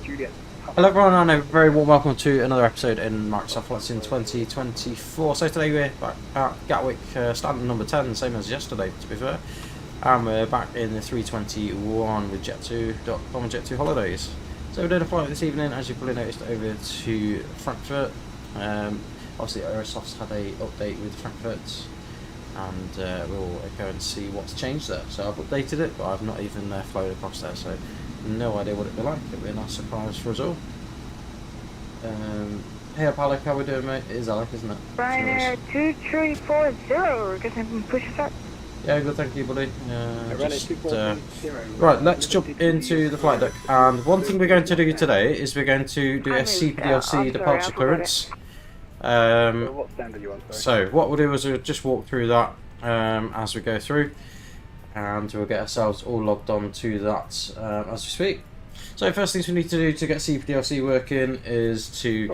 Juliet. Hello everyone and a very warm welcome to another episode in Microsoft Flight in 2024. So today we're back at Gatwick, standing number 10, same as yesterday to be fair. And we're back in the 321 with Jet2.com and Jet2 Holidays. So we're doing a flight this evening, as you've probably noticed, over to Frankfurt. Obviously Aerosoft's had a update with Frankfurt, and we'll go and see what's changed there. So I've updated it, but I've not even flown across there, so no idea what it'd be like. It'll be a nice surprise for us all. Hey up Alec, how we doing mate? It is Alec, isn't it? Ryanair 2340, getting some push start. Yeah, good, thank you buddy. Right, let's jump into the flight deck. And one thing we're going to do today is we're going to do a CPDLC departure clearance. What stand are you on? So what we'll do is we'll just walk through that as we go through, and we'll get ourselves all logged on to that as we speak. So first things we need to do to get CPDLC working is to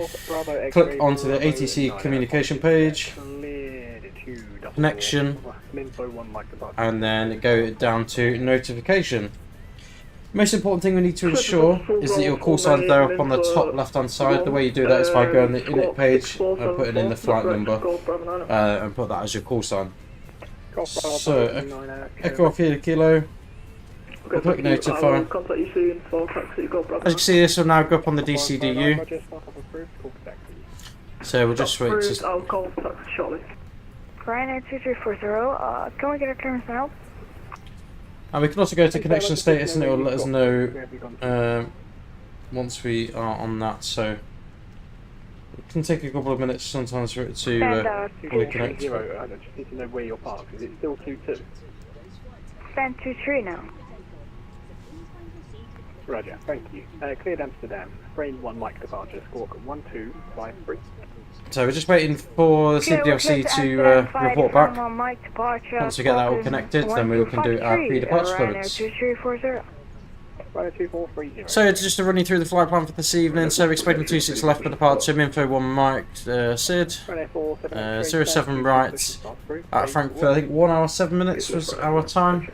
click onto the ATC communication page, connection, and then go down to notification. Most important thing we need to ensure is that your call sign's there up on the top left hand side. The way you do that is by going on the init page and putting in the flight number and put that as your call sign. So Echo Kilo, we'll click notify. As you can see, this will now go up on the DCDU. So we'll just wait to... Ryanair 2340, can we get a clearance now? And we can also go to connection status and it will let us know once we are on that, so it can take a couple of minutes sometimes for it to fully connect. I just need to know where you're parked. Is it still 2-2? Stand 23 now. Roger, thank you. Cleared Amsterdam. Frame 1 Mike departure, squawk 1253. So we're just waiting for the CPDLC to report back. Once we get that all connected, then we can do our pre-departure clearance. So just to run you through the flight plan for this evening, so we're expecting 26 left for departure, info 1 Mike, Sid, 07 right at Frankfurt. I think 1 hour 7 minutes was our time.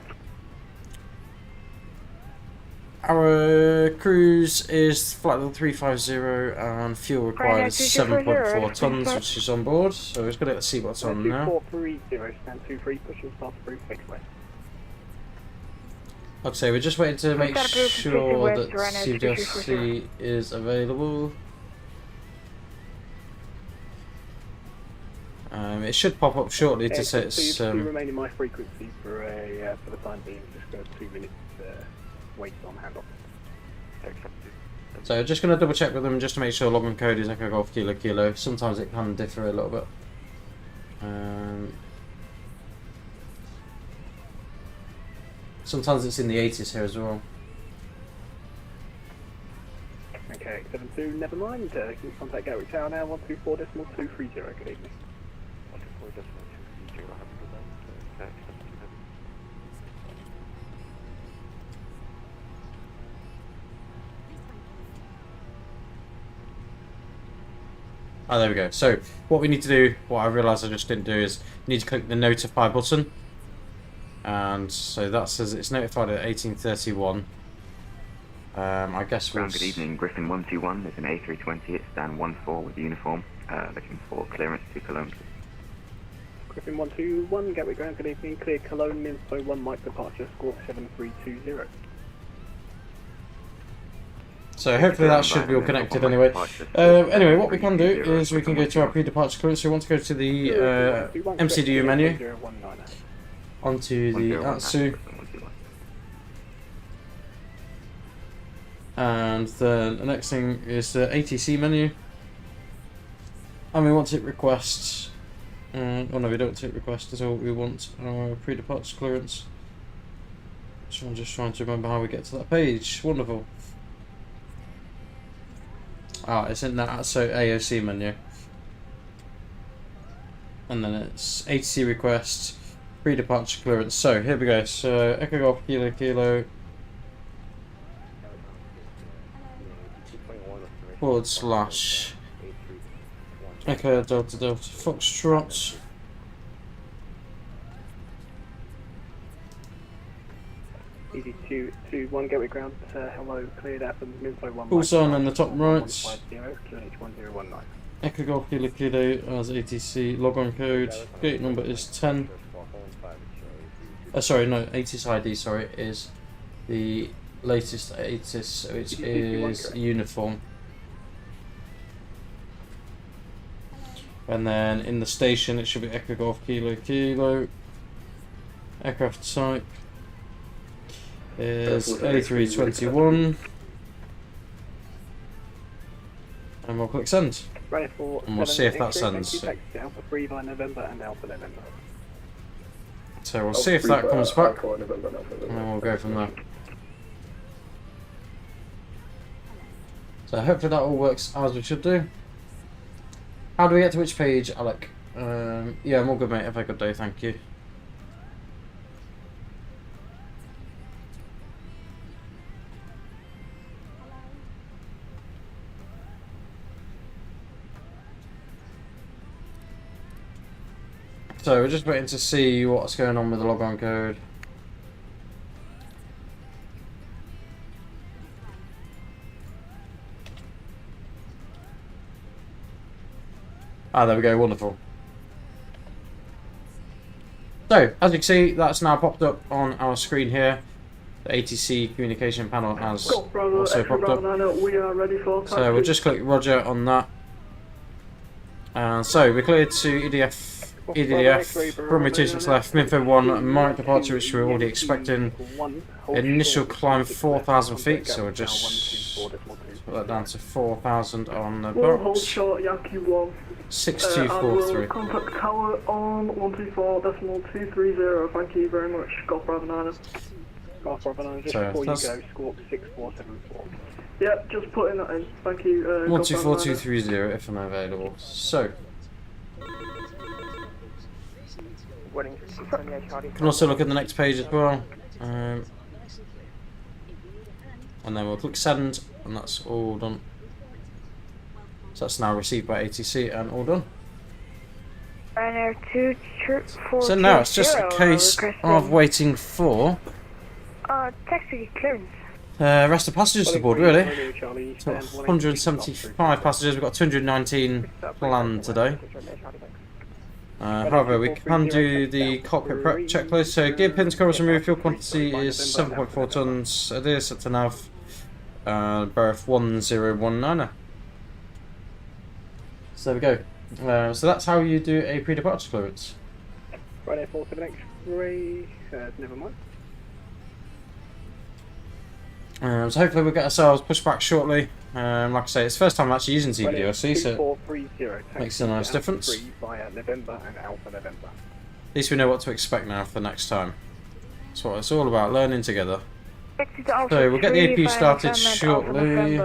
Our cruise is flight level 350 and fuel required is 7.4 tons, which is on board. So we're just going to see what's on now. 2430, stand 23, pushing start through, takeaway. Like I say, we're just waiting to make sure that CPDLC is available. It should pop up shortly to say it's... remain in my frequency for the time being, just go 2 minutes wait on handoff. So just going to double check with them just to make sure login code is Echo Golf Kilo Kilo. Sometimes it can differ a little bit. Sometimes it's in the 80s here as well. Okay, 72, never mind. Contact Gatwick Tower now, 124.230, good evening. Oh, there we go. So what we need to do, what I realised I just didn't do, is you need to click the notify button. And so that says it's notified at 1831. I guess we'll... Good evening, Griffin 121. There's an A320 at stand 14 with uniform. Looking for clearance to Cologne. Griffin 121, Gatwick ground, good evening. Clear Cologne, info 1 Mike departure, squawk 7320. So hopefully that should be all connected anyway. Anyway, what we can do is we can go to our pre-departure clearance. So we want to go to the MCDU menu, onto the ATSU, and then the next thing is the ATC menu, and we want to hit request. Oh no, we don't hit request at all. We want our pre-departure clearance. So I'm just trying to remember how we get to that page. Wonderful. Ah, it's in that AOC menu. And then it's ATC request, pre-departure clearance. So here we go. So Echo Golf Kilo Kilo / Echo Delta Delta Foxtrot. ED221 Gatwick ground, hello, cleared at the info 1. Full sign on the top right. 1019. Echo Golf Kilo Kilo as ATC. Log on code. Gate number is 10. Sorry, no, ATIS ID, sorry, is the latest ATIS, which is uniform. And then in the station it should be Echo Golf Kilo Kilo. Aircraft type is A321. And we'll click send. And we'll see if that sends. Alpha 3 by November and Alpha November. So we'll see if that comes back. And then we'll go from there. So hopefully that all works as we should do. How do we get to which page, Alec? Yeah, I'm all good, mate. Have a good day, thank you. So we're just waiting to see what's going on with the logon code. Ah, there we go, wonderful. So, as you can see, that's now popped up on our screen here. The ATC communication panel has also popped up. So we'll just click Roger on that. So we're cleared to EDDF, runway 26 left, Minfo 1, Mike departure, which we're already expecting. Initial climb 4,000 feet, so we'll just put that down to 4,000 on the box. 6243. Contact tower on 124.230. Thank you very much. Golf Bravo 9. Golf Bravo 9, just before you go, squawk 6474. Yep, just putting that in. Thank you. 124230 if unavailable. So, you can also look at the next page as well. And then we'll click send, and that's all done. So that's now received by ATC and all done. So now it's just a case of waiting for taxi clearance. rest of passengers aboard, really. So 175 passengers, we've got 219 planned today. However, we can do the cockpit prep checklist. So gear pins, covers removed, fuel quantity is 7.4 tons. This set to nav, berth 1019. So there we go. So that's how you do a pre-departure clearance. Right, 47 X-ray, never mind. So hopefully we'll get ourselves pushed back shortly. Like I say, it's the first time I'm actually using TVDRC, so it makes a nice difference. November and Alpha November. At least we know what to expect now for next time. That's what it's all about, learning together. So we'll get the AP started shortly.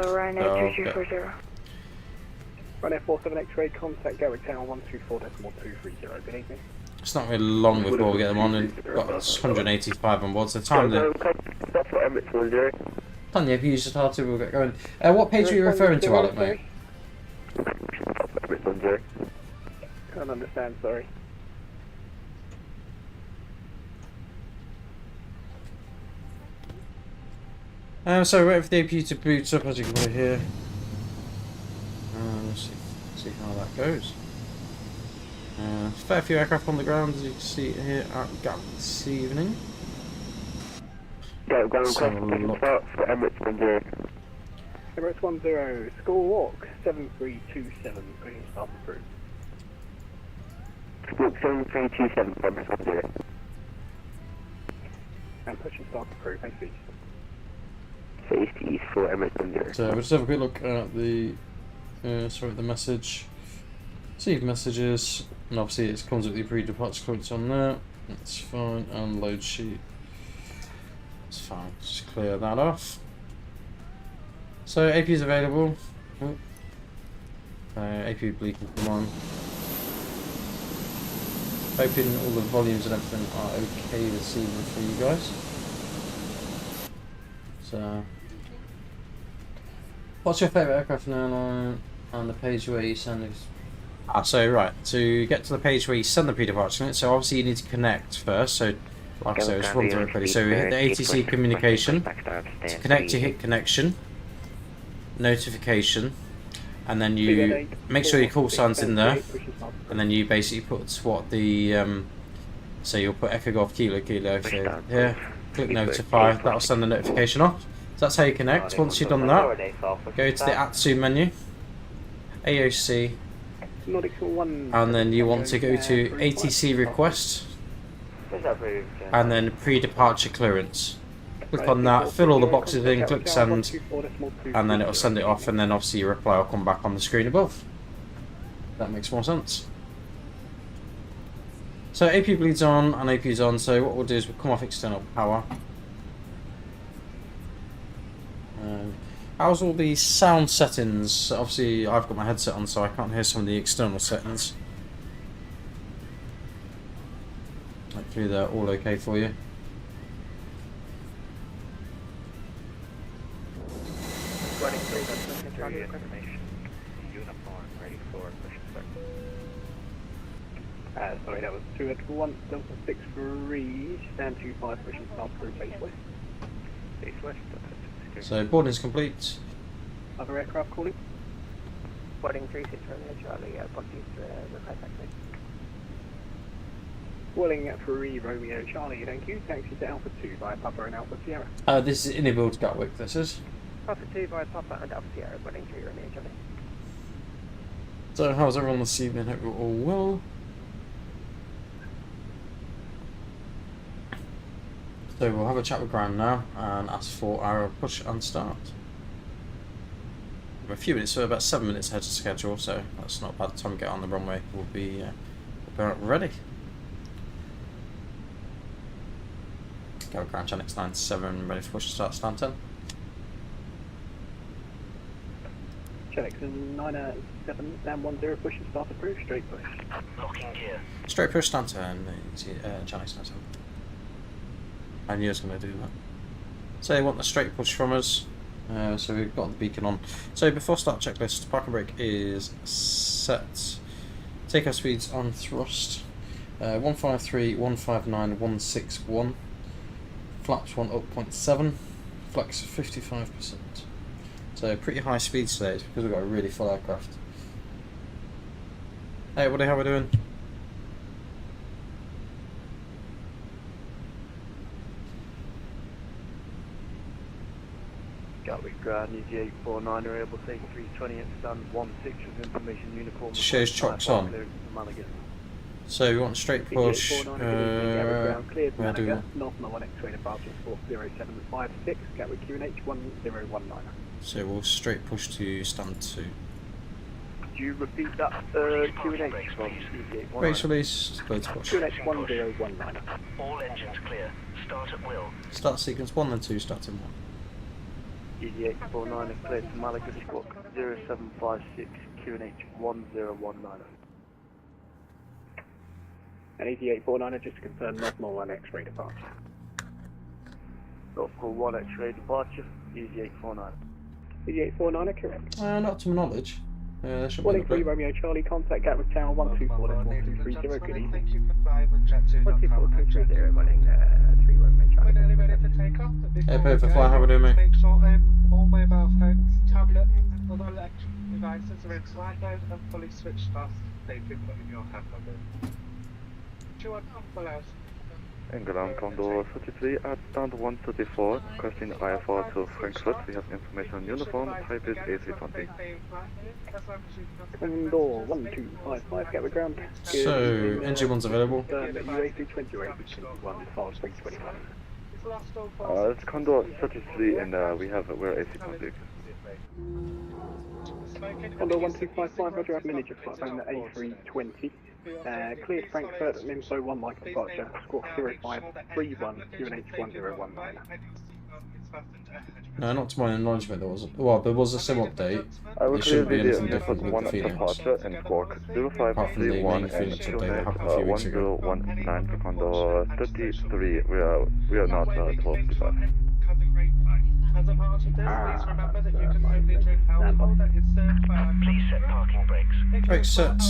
Right, 47 X-ray, contact Gatwick Tower 124.230. Good evening. It's not really long before we get them on, and we've got 185 on board, so time the AP user started, we'll get going. What page are you referring to, Alec, mate? Can't understand, sorry. So wait for the AP to boot up, as you can hear. Let's see how that goes. Fair few aircraft on the ground, as you can see here at Gatwick this evening. Emirates 10, School Walk 7327, green start approved. Squawk 7327 from Emirates 10. And pushing start approved, thank you. Safety for Emirates 10. So we'll just have a quick look at the the message. Receive messages, and obviously it comes with the pre-departure clearance on there. That's fine, and load sheet. That's fine. Just clear that off. So AP is available. AP bleed can come on. Hoping all the volumes and everything are okay this evening for you guys. So, what's your favourite aircraft and airline? And the page where you send this. So right, to get to the page where you send the pre-departure clearance, so obviously you need to connect first. So Like I said, just run through it quickly. So we hit the ATC communication. To connect, you hit connection, notification, and then you make sure your call sign's in there, and then you basically put what the so you'll put Echo Golf Kilo Kilo here, click notify, that'll send the notification off. So that's how you connect. Once you've done that, go to the VATSIM menu, AOC, and then you want to go to ATC request, and then pre-departure clearance. Click on that, fill all the boxes in, click send, and then it'll send it off, and then obviously your reply will come back on the screen above. That makes more sense. So AP bleeds on and AP is on, so what we'll do is we'll come off external power. How's all the sound settings? Obviously I've got my headset on so I can't hear some of the external settings. Hopefully they're all okay for you. Sorry, that was 281 Delta 63, stand 25, pushing south through base west. Base west. So boarding's complete. Other aircraft calling? Boarding 36 Romeo Charlie, apologies, request access. Calling at 3 Romeo Charlie, thank you. Taxi to Alpha 2 via Papa and Alpha Sierra. This is Innerbuild Gatwick, this is. Alpha 2 via Papa and Alpha Sierra, boarding 3 Romeo Charlie. So how's everyone this evening? Hope you're all well. So we'll have a chat with Graham now and ask for our push and start. We're a few minutes, so about 7 minutes ahead of schedule, so that's not bad. Time to get on the runway. We'll be ready. Go with Graham, Channel 97, ready for push and start, stand 10. Channel 97, stand 10, push and start approved, straight push. Locking gear. Straight push, stand 10, Channel 97. I knew I was going to do that. So they want the straight push from us. So we've got the beacon on. So before start checklist, parking brake is set. Takeoff speeds on thrust. 153, 159, 161. Flaps 1 up 0.7. Flex 55%. So pretty high speeds today because we've got a really full aircraft. Hey everybody, how we doing? Gatwick Ground, EGKK are able to take 320 and stand 16 with information uniform. Shows chocks on. So we want straight push. Cleared where do we Malaga, North Northern X-ray departure 40756, Gatwick QNH 1019. So we'll straight push to stand 2. Could you repeat that QNH from EGKK? Base release, clear to push. QNH 1019. All engines clear. Start at will. Start sequence 1 then 2, starting 1. EGKK is cleared to Malaga, squawk 0756, QNH 1019. And 8849, just to confirm North Northern X-ray departure. North Call 1 X-ray departure, EGKK. 8849, correct. Not to my knowledge. There should be Calling a 3 bit. Romeo Charlie, contact Gatwick Tower 124.1230, good evening. 124.230, boarding 3 Romeo Charlie. Hey, perfect fly, how we doing, mate? Make sure all mobile phones, tablets, other electric devices are in flight mode and fully switched off. They can put in your hand bag. Do you want pull out? England, Condor 33 at stand 134, requesting IFR to Frankfurt. We have information on uniform, type is A320. Condor 1255, Gatwick ground. So, engine 1's available. A320 or A321, files 321. It's Condor 33 and we're A320. Condor 1255, Roger, I have manager flight phone at A320. Cleared Frankfurt and info 1 Mike departure, squawk 0531, QNH 1019. No, not to my acknowledgement, there was a sim update. I will There shouldn't be clear anything the different with one the Phoenix. departure and squawk Apart from the 0531 main and Phoenix update that happened a QNH few weeks ago. 1019 for Condor 33. We are not 1255. As a part of this, please remember that you can only drink alcohol that is served by Please set parking brakes. Brakes set.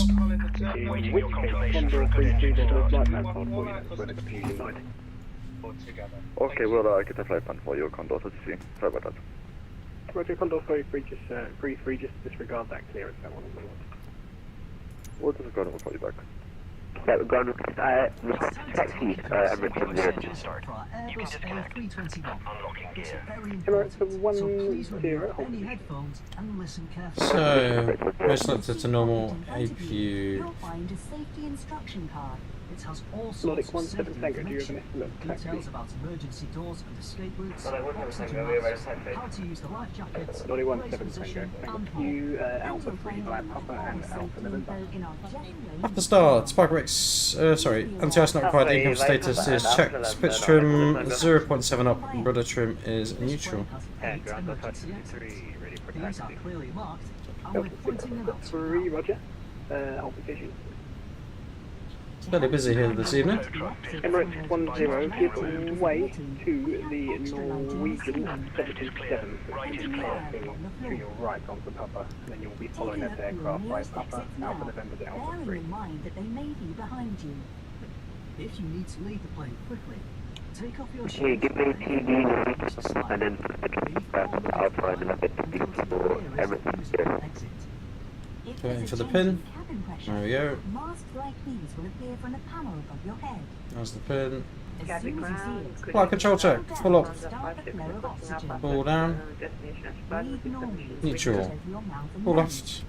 Waiting your confirmation for Condor good engine 32, start. flight man for you, that's where the confusion lied. altogether. Okay, we'll get a flight plan for you, Condor 33. Sorry about that. Roger, Condor 33, just, 33, just disregard that clearance, that one on the board. We'll disregard and we'll call you back. Yeah, we're going to taxi, Emirates 10. Start. You can disconnect. Unlocking gear. Emirates 10, hold So, we're selected to normal APU. You'll find a safety instruction card. It has all Nordic sorts of 17 safety Tango, do you have an information, estimate? Taxi. details about emergency doors and escape routes, Nordic 17 oxygen Tango, we have a masks, taxi. how to use the life jackets, Nordic place 17 position, Tango, and thank you, Alpha 3 by Papa and Alpha November. After start, spark brakes, sorry, anti-ice not required, income status is checked, pitch trim 0.7 up, rudder trim is neutral. And ground ready for These are clearly marked, and we're pointing them out. 3, Roger, hold position. It's fairly busy here this evening. Emirates 10, give way to the Norwegian 77, which is passing to your right onto Papa, and then you'll be following that aircraft by Papa, Alpha November to Alpha 3. Bearing in mind that they may be behind you. If you need to leave the plane quickly, take off your Okay, shoes give me TV and then Alpha and then a bit for Emirates 10. Waiting for the pin. There we go. Masks like these will appear from the panel above your head. There's the pin. As soon as you see it, Flight control check. Full up. start the flow of oxygen. Pull down. Breathe normally. Neutral. Over your mouth and Pull nose. left.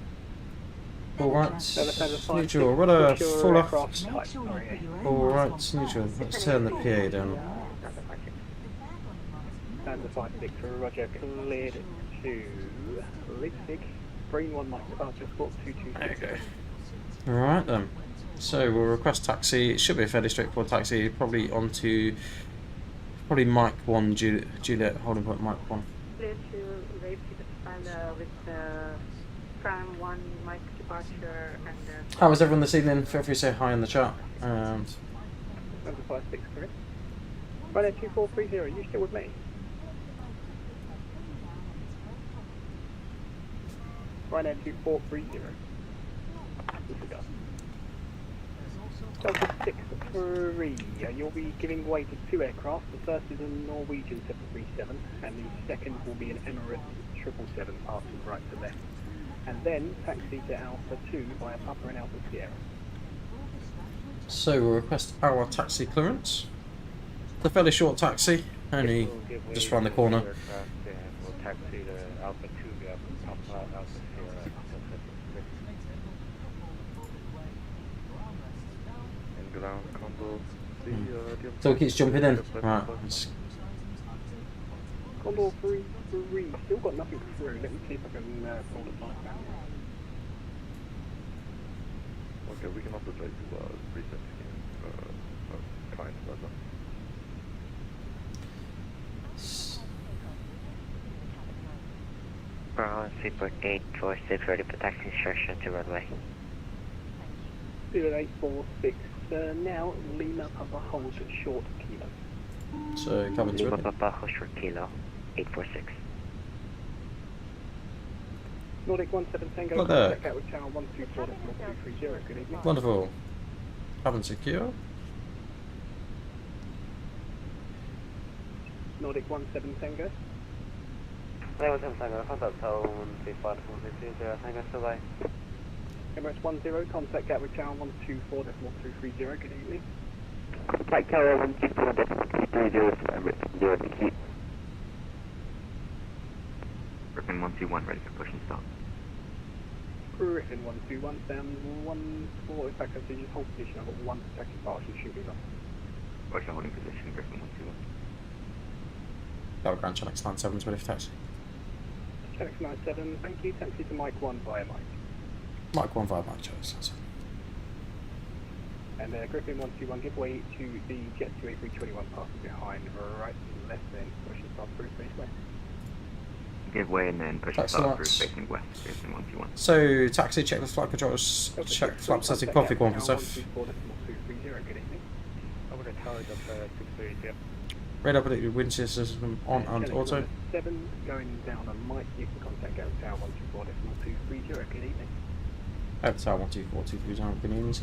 Pull right. Neutral. Neutral. Rudder. Full left. Make sure you put your Pull own right. mask on Neutral. first. Let's turn the PA down. Standard 56, Roger, cleared to Leipzig. Green 1 Mike departure, squawk 226. There you go. Alright then. So we'll request taxi. It should be a fairly straightforward taxi. Probably onto Mike 1, Juliet, holding point Mike 1. Clear to Leipzig with Prime 1 Mike departure and... How was everyone this evening? Feel free to say hi in the chat. Standard 56, correct. Ryanair 2430, are you still with me? Ryanair 2430. Disregard. Delta 63, you'll be giving way to 2 aircraft. The first is a Norwegian 737 and the second will be an Emirates 777 passing right to left. And then taxi to Alpha 2 via Papa and Alpha Sierra. So we'll request our taxi clearance. It's a fairly short taxi, only just round the corner. We'll taxi to Alpha 2, Alpha Sierra. And ground Condor. So it keeps jumping in. Right. Let's Condor 3-3, still got nothing through. Let me see if I can pull the flight down. Okay, we can also try to reset client rather. Seaport 846, ready for taxi instruction to runway. 0846, now Lima Papa holds short kilo. So coming to Lima it. Papa hold short kilo, 846. Nordic 17 Tango, Look there. check out with channel 124.230, good evening. Wonderful. Cabin secure. Nordic 17 Tango. Emirates 10, contact Gatwick channel 124.230, good evening. Contact tower 124.230 for Emirates 0, thank you. Griffin 121, ready for push and start. Griffin 121, down 14, in fact I see just hold position, I've got 1 second partial shooting off. Roger, holding position, Griffin 121. Got Grand Channel 97 ready for taxi. Channel 97, thank you, taxi to Mike 1 via Mike. Mike 1 via Mike Jones. And Griffin 121, give way to the Jet2 A321 passing behind, right, left then, push and start through spaceway. Give way and then push and That's start nuts. through facing west, Griffin 121. So taxi, check the flight controls, check flap setting, config 1 for stuff. 124.230, good evening. I'm going to charge up 630, Radar predicted wind shear system on and auto. 7 going down on Mike, you can contact Gatwick Tower 124.230, good evening. At tower 124.230, good evening.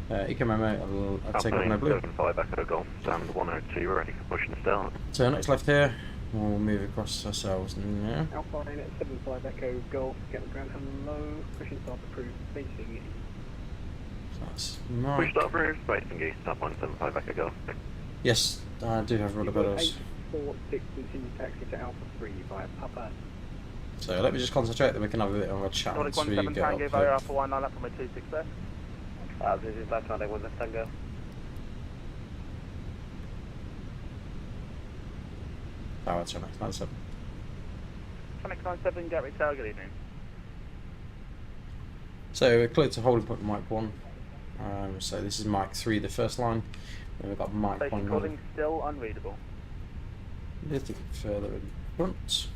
Eco Memo, I'll take on no blue. 75 Echo Golf, stand 102, ready for push and start. So next left here, we'll move across ourselves now. Alpine at 75 Echo Golf, get the ground hello, pushing start approved, facing east. So that's Push Mike. start approved, facing east, stop 175 Echo Golf. Yes, I do have rudder pedals. 846, continue taxi to Alpha 3 via Papa. So let me just concentrate, then we can have a bit of a chat once we get up there. Alpha 1, line up from a 26 there. This is left Nordic 17 Tango. Oh, that's right, that's it. Tronic 97, Gatwick Tower, good evening. So we're clear to holding point Mike 1. So this is Mike 3, the first line. Then we've got Mike Station 1 calling still unreadable. a little bit further in front.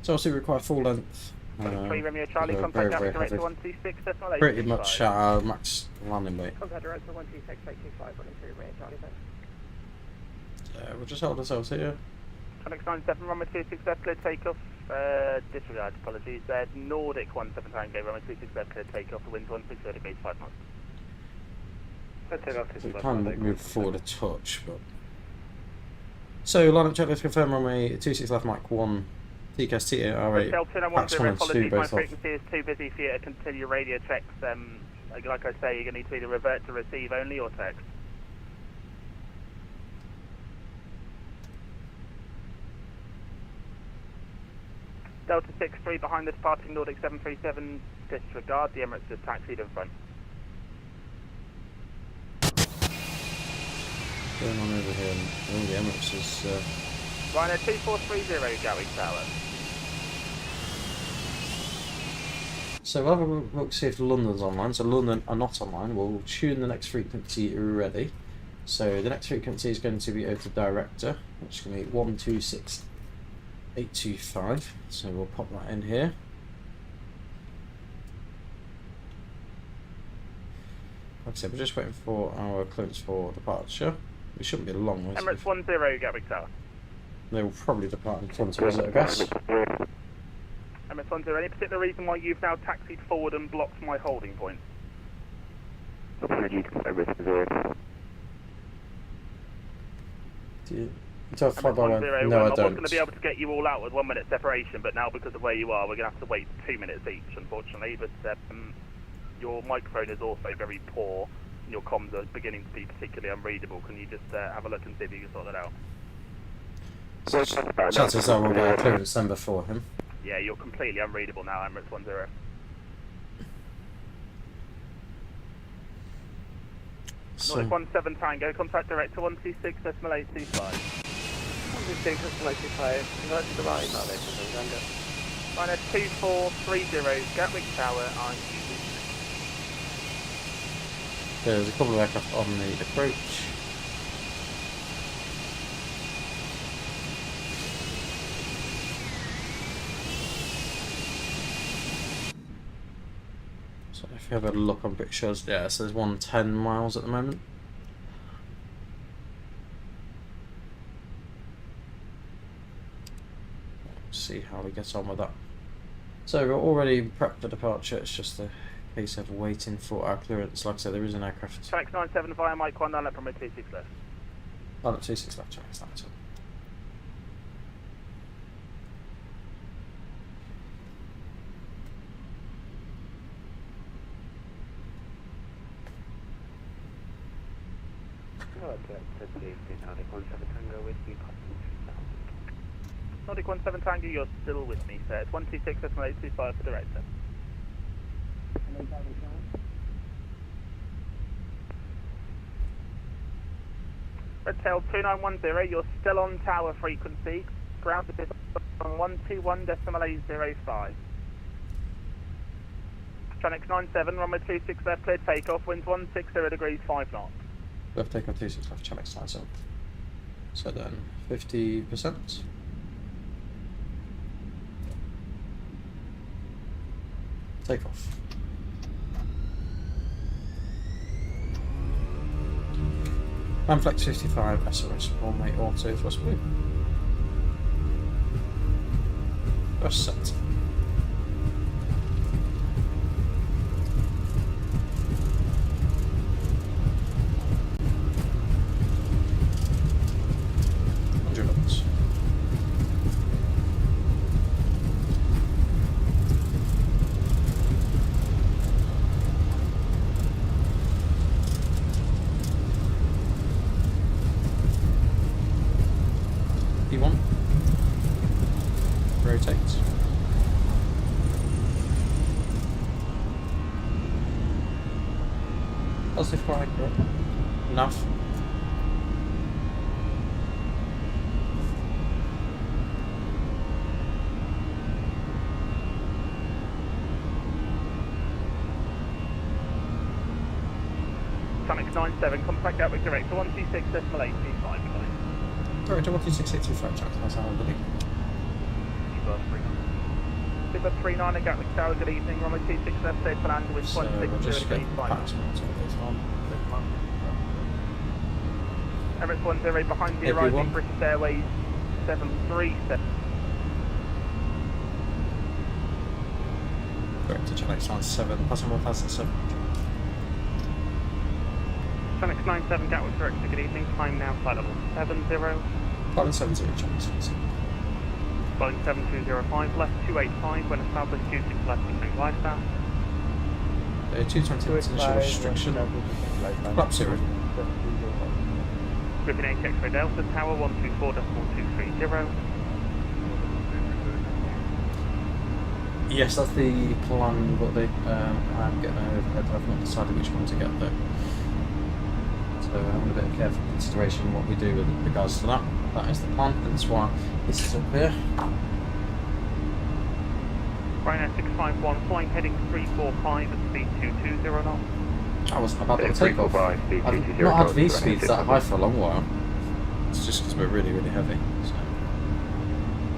So obviously we require full length. 3 Romeo Charlie, so contact very, very director heavy. 126, decimal 825. Pretty much at our max landing weight. Contact director 126, 825, running through Romeo Charlie. We'll just hold ourselves here. Tronic 97, runway 26 left, clear takeoff. Disregard, apologies. Nordic 17 Tango, runway 26 left, clear takeoff. The wind's 160 degrees, 5 knots. We can move forward a touch, but... So line up checklist confirm runway 26 left, Mike 1. TCAS TAR8, Pax 1 and 2 apologies, my both off. frequency is too busy for you to continue radio checks. Like I say, you're going to need to either revert to receive only or text. Delta 63 behind the departing Nordic 737, disregard, the Emirates just taxied in front. Going on over here, and the Emirates is... Ryanair 2430, Gatwick Tower. So we'll have a look to see if London's online. So London are not online. We'll tune the next frequency ready. So the next frequency is going to be over to director, which is going to be 126825. So we'll pop that in here. Like I said, we're just waiting for our clearance for departure. We shouldn't be long. Emirates 10, Gatwick Tower. They will probably depart in front of us, I guess. Emirates 10, any particular reason why you've now taxied forward and blocked my holding point? Apologies, Emirates 0. Do you have to fly by one? No, I I was don't. going to be able to get you all out with 1 minute separation, but now because of where you are, we're going to have to wait 2 minutes each, unfortunately. But your microphone is also very poor, and your comms are beginning to be particularly unreadable. Can you just have a look and see if you can sort that out? So, chances are we'll get a clearance then before him. Yeah, you're completely unreadable now, Emirates 10. So, Nordic 17 Tango, contact director 126 decimal 825. 126 decimal 825, convert to the right, not there, Tango. Ryanair 2430, Gatwick Tower, there's a couple of aircraft on the approach. So if you have a look on pictures, yeah, so there's 110 miles at the moment. See how we get on with that. So we're already prepped for departure, it's just a case of waiting for our clearance. Like I said, there is an aircraft. Trax 97 via Mike 1, left from 26 left. Oh, no, 26 left, Trax 97. Nordic 17 Tango, you're still with me, sir. It's 126 decimal 825 for director. Red Tail 2910, you're still on tower frequency. Ground is on 121 decimal 805. Tronic 97, runway 26 left, clear takeoff, winds 160 degrees, 5 knots. Left takeoff 26 left, Channel 97. So then 50%. Takeoff. Manflex 55, SOS, runway auto, thrust blue. Thrust set. flag enough. Sonic 97, contact Gatwick direct to 126.835. Sorry, 12682 flight track. How's that, buddy? Super 39 at Gatwick Tower, good evening. Runway 26 left, safe to land with So we'll just get 26.085. packs on. Emirates 10 behind the Everyone. arriving British Airways 737. Correct to Channel 97, passing 1007. Sonic 97 Gatwick direct, good evening. Time now, flight level 70. Flight 70, Channel 77. Boeing 7205 left, 285 when established, 26 left, descent glide path. 220 initial restriction. Flap 0. Griffin 8 X-ray Delta Tower 124.230. Yes, that's the plan, but I'm getting overhead. I've not decided which one to get though. So I'm a bit of careful consideration what we do with regards to that. That is the plan, and that's why this is up here. Ryanair 651 flying heading 345 at speed 220 knots. I wasn't about to take off. I've not had these speeds that high for a long while. It's just because we're really, really heavy.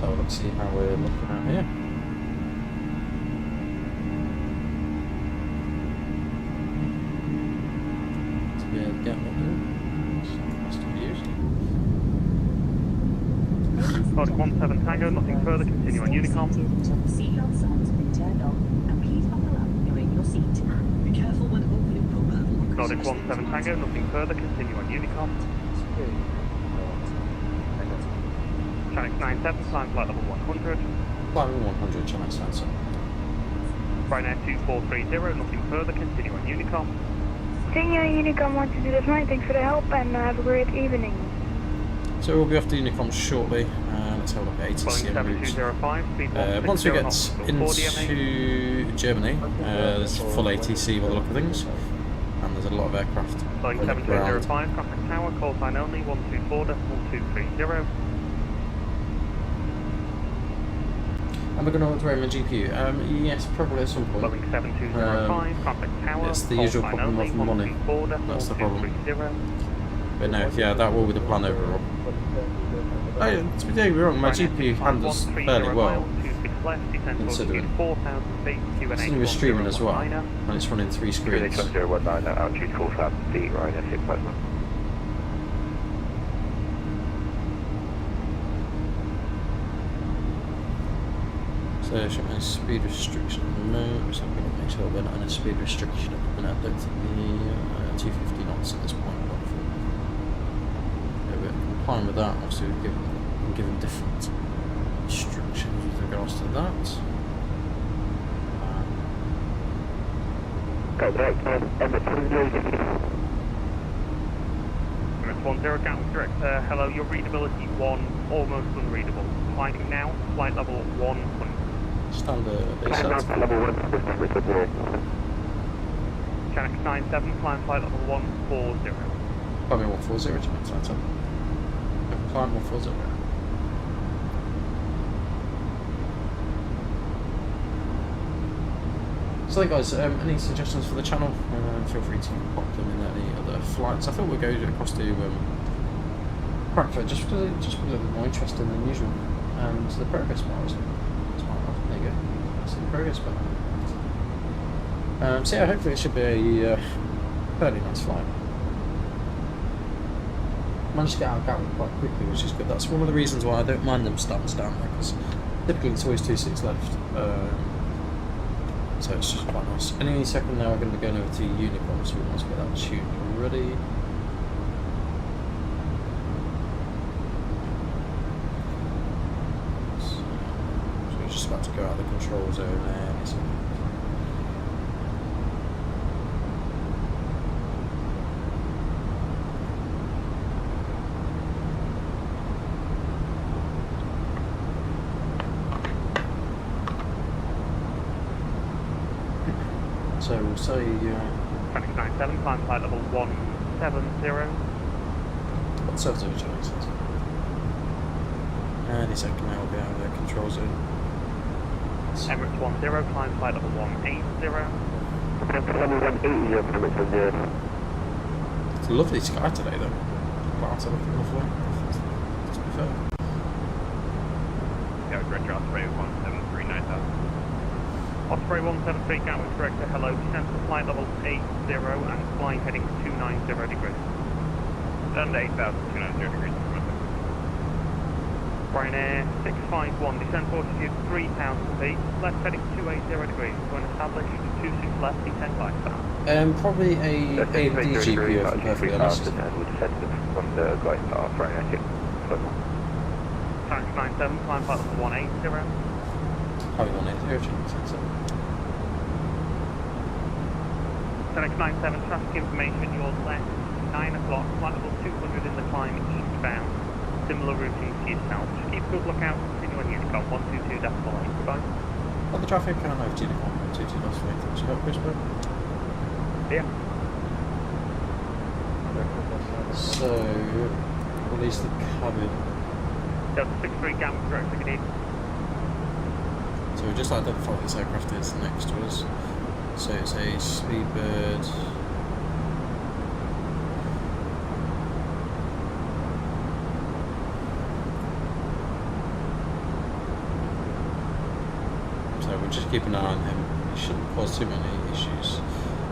So let's see how we're looking at here. Boeing 17 Tango, nothing further, continue on Unicom. Seatbelt signs have been turned on, and please buckle up during your seat. Be careful when opening program. Nordic 17 Tango, nothing further, continue on Unicom. Channel 97, climb flight level 100. Climbing 100, Channel 97. Ryanair 2430, nothing further, continue on Unicom. Senior Unicom 129, thanks for the help and have a great evening. So we'll be off the Unicom shortly. Let's have a look at ATCM routes. 7205, speed Once we get 160 into Germany, there's full ATC by the look of things, and there's a lot of aircraft Boeing on the ground. 7205, contact tower, call sign only, 124.230. Am I going to upgrade my GPU? Yes, probably at some point. Boeing 7205, contact tower, It's the call usual sign problem only, of money. 124.230. That's the problem. But no, yeah, that will be the plan overall. To be doing wrong, my GPU handles fairly well, considering. It's only with streaming as well, and it's running 3 screens. 019 altitude 4,000 feet, Ryanair 651. So show my speed restriction at the moment, so I'm going to make sure we're not in a speed restriction at the minute. I don't think the 250 knots at this point. We're complying with that, obviously we've given different restrictions with regards to that. Emirates 10 Gatwick direct, hello, your readability 1, almost unreadable. Climbing now, flight level 100. Standard ASAT. Channel 97, climb flight level 140. Climbing 140, Channel 97. Climb 140. So guys, any suggestions for the channel? Feel free to pop them in any other flights. I thought we'd go across to Frankfurt just because it's a little bit more interesting than usual. And the progress bar is there you go. That's the progress bar. So yeah, hopefully it should be a fairly nice flight. Managed to get out of Gatwick quite quickly, which is good. That's one of the reasons why I don't mind them starting down there, because typically it's always 2-6 left. So it's just quite nice. Any second now we're going to be going over to Unicom, so we want to get that tune ready. So we're just about to go out of the control zone there. So we'll say Phoenix 97, climb flight level 170. What's up, Chinese? Any second now we'll be out of the control zone. Emirates 10, climb flight level 180. It's a lovely sky today though. Clouds are looking lovely, to be fair. Go Director Osprey 173 9000. Osprey 173 Gatwick Director, hello, descend to flight level 80 and flying heading 290 degrees. Descend to 8,290 degrees. Ryanair 651, descend to altitude 3,000 feet, left heading 280 degrees, when established, 26 left, descend glide path. Probably a AMD GPU, if I'm perfectly honest. And we'll descend from the glide path, Ryanair 6. Phoenix 97, climb flight level 180. Probably 180, Phoenix 97, traffic information, your left, 9 o'clock, flight level 200 in the climb eastbound. Similar routing to yourself. Just keep a good lookout. Continue on Unicom 122.8. Goodbye. Got the traffic on over to Unicom 122.8. Thanks for Christopher. Yeah. So, release the cabin. Delta 63 Gatwick Director, good evening. So we just identified what this aircraft is next to us. So it's a Speedbird. Just keep an eye on him. He shouldn't cause too many issues.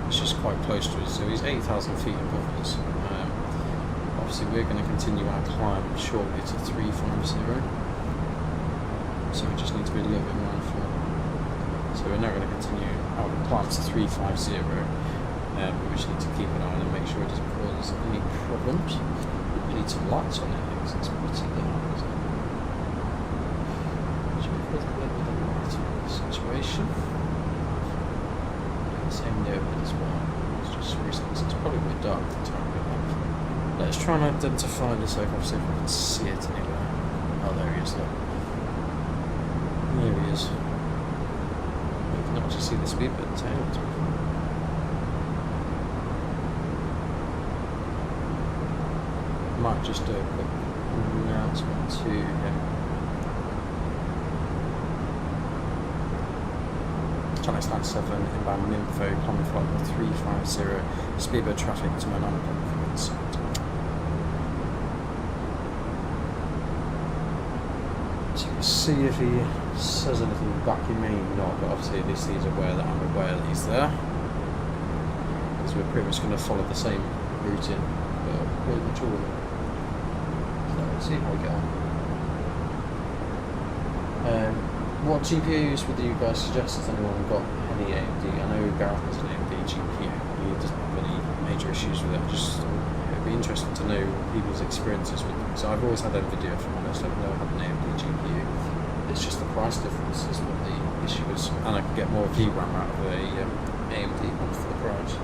It's just quite close to us. So he's 8,000 feet above us. Obviously we're going to continue our climb shortly to 350. So we just need to be a little bit mindful. So we're not going to continue our climb to 350. But we just need to keep an eye on it and make sure it doesn't cause any problems. We need some lights on it because it's pretty dark, isn't it? Situation. Same neighbourhood as well. It's just recent. It's probably a bit dark at the time. Let's try and identify this aircraft, see if we can see it anywhere. Oh, there he is. Look. There he is. We can actually see the Speedbird tail. Might just do a quick announcement to him. Channel 97, inbound info, common flight level 350, Speedbird traffic to my 9 o'clock inside. So you can see if he says anything back, he may not, but obviously at least he's aware that I'm aware that he's there. Because we're pretty much going to follow the same routing, but pretty much all of it. So let's see how we get on. What GPUs would you guys suggest? Has anyone got any AMD? I know Gareth has an AMD GPU. He doesn't have any major issues with it. It'd be interesting to know people's experiences with them. So I've always had NVIDIA, for honest. I've never had an AMD GPU. It's just the price difference is what the issue is. And I can get more VRAM out of a AMD one for the price.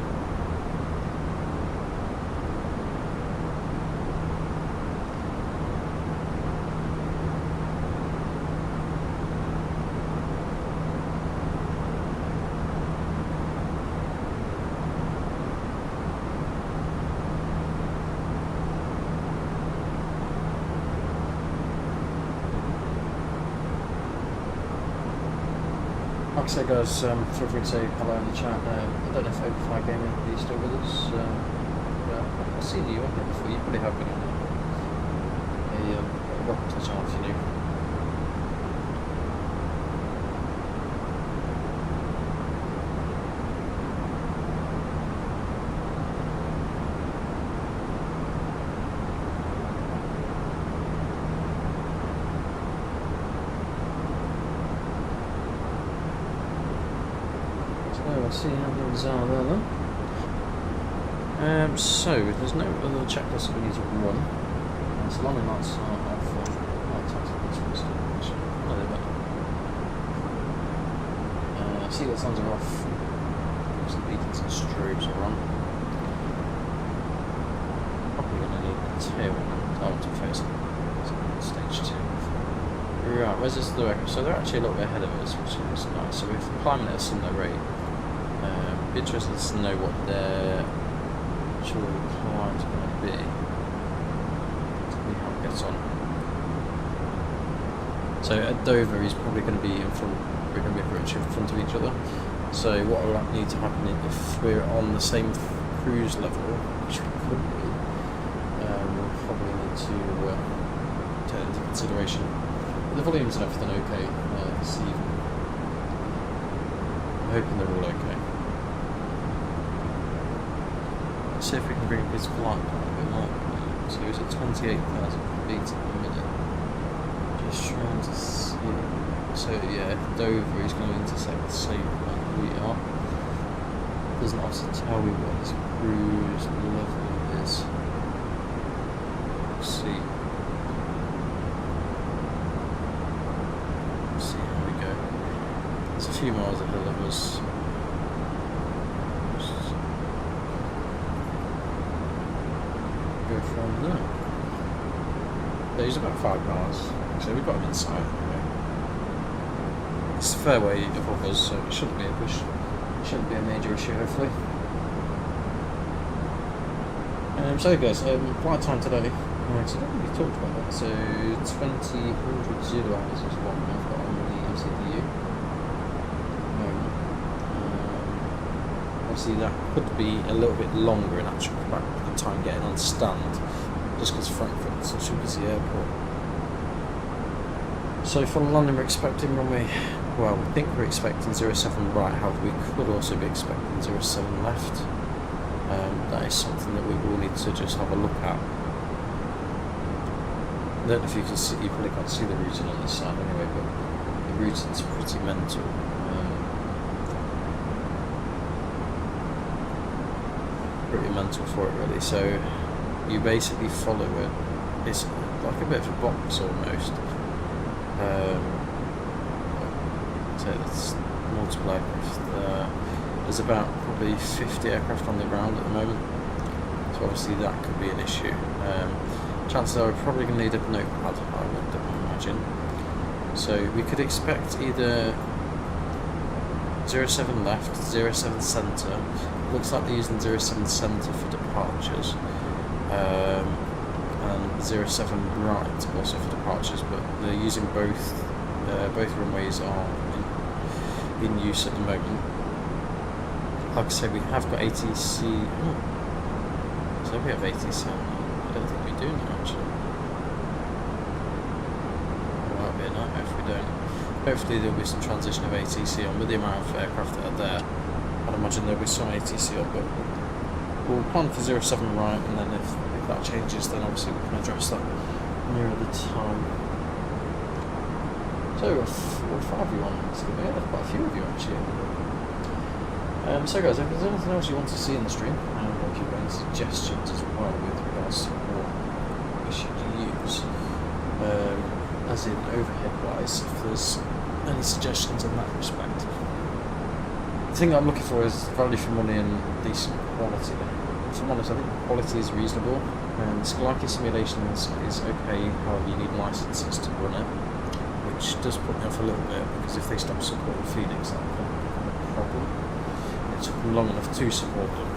Like I say, guys, feel free to say hello in the chat. I don't know if Overfly Gaming are still with us. I've seen you on here before. You probably have been on here. Welcome to the channel if you're new. See how things are there then. So there's no other checklist that we need to run. So long as lights are off, seat signs are off. Obviously beacons and strobes are on. Probably going to need a tail to face stage 2. Right, where's this other aircraft? So they're actually a little bit ahead of us, which is nice. So we're climbing at a similar rate. Be interested to know what their actual climb is going to be. See how it gets on. So at Dover, he's probably going to be in front. We're going to be pretty much in front of each other. So what will need to happen if we're on the same cruise level, which we could be, we'll probably need to take into consideration. But the volumes and everything okay this evening. I'm hoping they're all okay. Let's see if we can bring his flight down a bit more. So he's at 28,000 feet at the minute. Just trying to see. So yeah, Dover is going to intersect the same point we are. Doesn't obviously tell me what his cruise level is. Let's see. Let's see how we go. It's a few miles ahead of us. Go from there. Yeah, he's about 5 miles. So we've got him inside. It's a fair way above us, so it shouldn't be a push. It shouldn't be a major issue, hopefully. So guys, flight time today. So I don't really talked about that. So 2000 zero hours is what I've got on the MCDU. Obviously that could be a little bit longer in actual fact, the time getting on stand, just because Frankfurt is such a busy airport. So for London we're expecting runway, well we think we're expecting 07 right, however we could also be expecting 07 left. That is something that we will need to just have a look at. I don't know if you can see, you probably can't see the routing on this side anyway, but the routing's pretty mental. Pretty mental for it really, so you basically follow it. It's like a bit of a box almost. So it's multiple aircraft. There's about probably 50 aircraft on the ground at the moment, so obviously that could be an issue. Chances are we're probably going to need a notepad, I would imagine. So we could expect either 07 left, 07 centre. Looks like they're using 07 centre for departures, and 07 right also for departures, but they're using both runways are in use at the moment. Like I say, we have got ATC. So we have ATC. I don't think we do now actually. It might be a nightmare if we don't. Hopefully there'll be some transition of ATC on with the amount of aircraft that are there. I'd imagine there'll be some ATC on, but we'll plan for 07 right, and then if that changes, then obviously we can address that nearer the time. So we're 5 of you on this, yeah, there's quite a few of you actually. So guys, if there's anything else you want to see in the stream, or if you've got any suggestions as well with regards to what we should use, as in overhead wise, if there's any suggestions in that respect. The thing I'm looking for is value for money and decent quality. If I'm honest, I think the quality is reasonable. Skalaki simulations is okay, however you need licenses to run it, which does put me off a little bit, because if they stop supporting Phoenix, that could become a problem. It took them long enough to support them,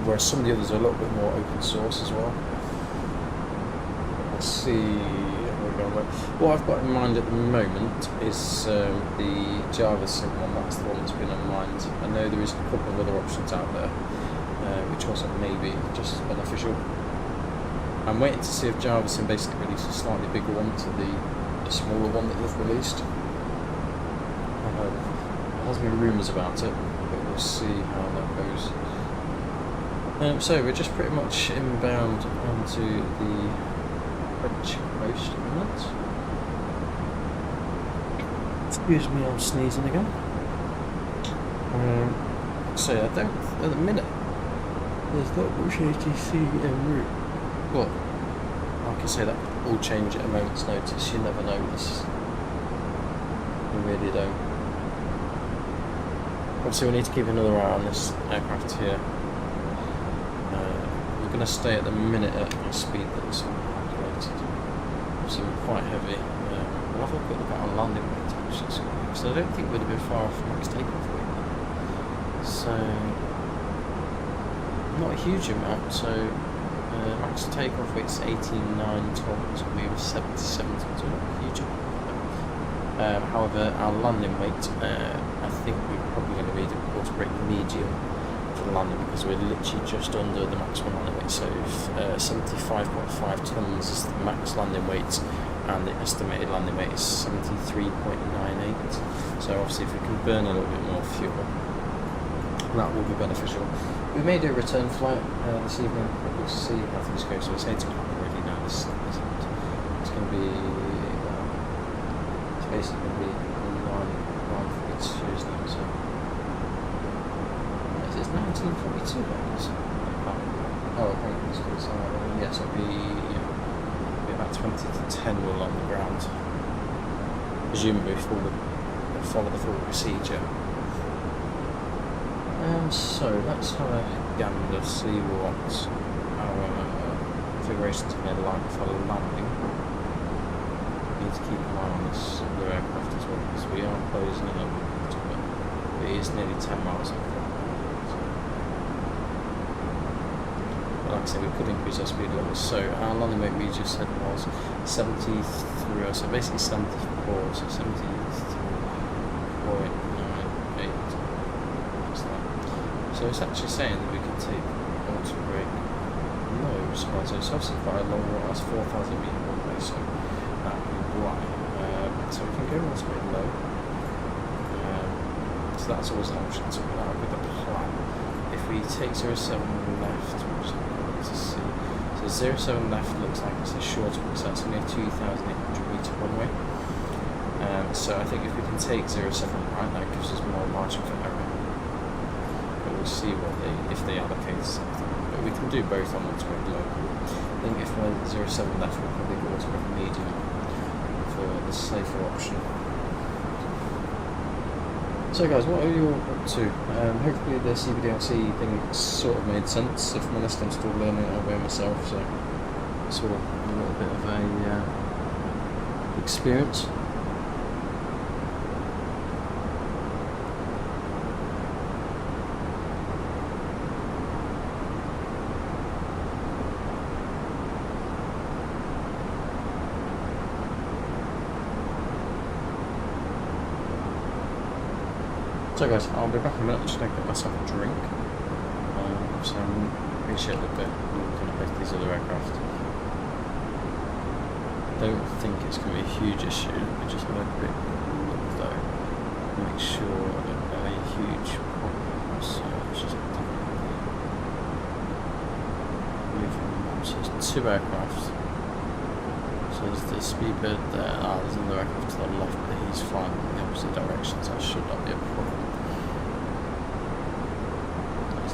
whereas some of the others are a little bit more open source as well. Let's see. What I've got in mind at the moment is the JavaSim one. That's the one that's been in mind. I know there is a couple of other options out there, which also may be just as beneficial. I'm waiting to see if JavaSim basically releases a slightly bigger one to the smaller one that they've released. There has been rumours about it, but we'll see how that goes. So we're just pretty much inbound onto the French coast at the moment. Excuse me, I'm sneezing again. So I don't, at the minute, there's not much ATC en route, but like I say, that will change at a moment's notice. You never know this. You really don't. Obviously we need to keep another eye on this aircraft here. We're going to stay at the minute at a speed that's calculated. So we're quite heavy. We'll have a quick look at our landing rate actually, because I don't think we'd have been far off max takeoff weight. So, not a huge amount. So, max takeoff weight's 89 tons, we were 77 tons, so not a huge amount. However, our landing weight, I think we're probably going to be able to break medium for the landing because we're literally just under the maximum landing weight. So, 75.5 tons is the max landing weight, and the estimated landing weight is 73.98. So, obviously, if we can burn a little bit more fuel, that will be beneficial. We may do a return flight this evening, but we'll see how things go. So it's 8 o'clock already now. It's going to be, it's basically going to be 9:42, isn't it? So it's 19:42. Oh, okay. Yes, it'll be about 20 to 10 will on the ground. Presumably follow the full procedure. So let's have a gander, see what our configurations are like for landing. We need to keep an eye on this other aircraft as well because we are closing in a little bit. It is nearly 10 miles off. But like I said, we could increase our speed levels. So our landing weight we just said was 73, so basically 74, so 73.98. So it's actually saying that we can take auto brake low, so it's obviously quite a long one, that's 4,000 metre runway, so that would be why. So we can go auto brake low. So that's always an option, so that would be the plan. If we take 07 left, which I'm to see, so 07 left looks like it's a shorter one, so that's only a 2,800 metre runway. So I think if we can take 07 right, that gives us more margin for error. We'll see what if they allocate something, but we can do both on automatic local. I think if we're 07 left, we'll probably go automatic medium for the safer option. So guys, what are you up to? Hopefully the CBDRC thing sort of made sense. If I'm honest, I'm still learning it all by myself, so it's all a little bit of a experience. So guys, I'll be back in a minute. I'm just going to get myself a drink. So I appreciate a little bit looking at both these other aircraft. I don't think it's going to be a huge issue. We just have a quick look though. Make sure I don't have any huge problems. So it's just moving. So there's two aircraft. So there's the Speedbird there. There's another aircraft to the left, but he's flying in the opposite direction, so that should not be a problem.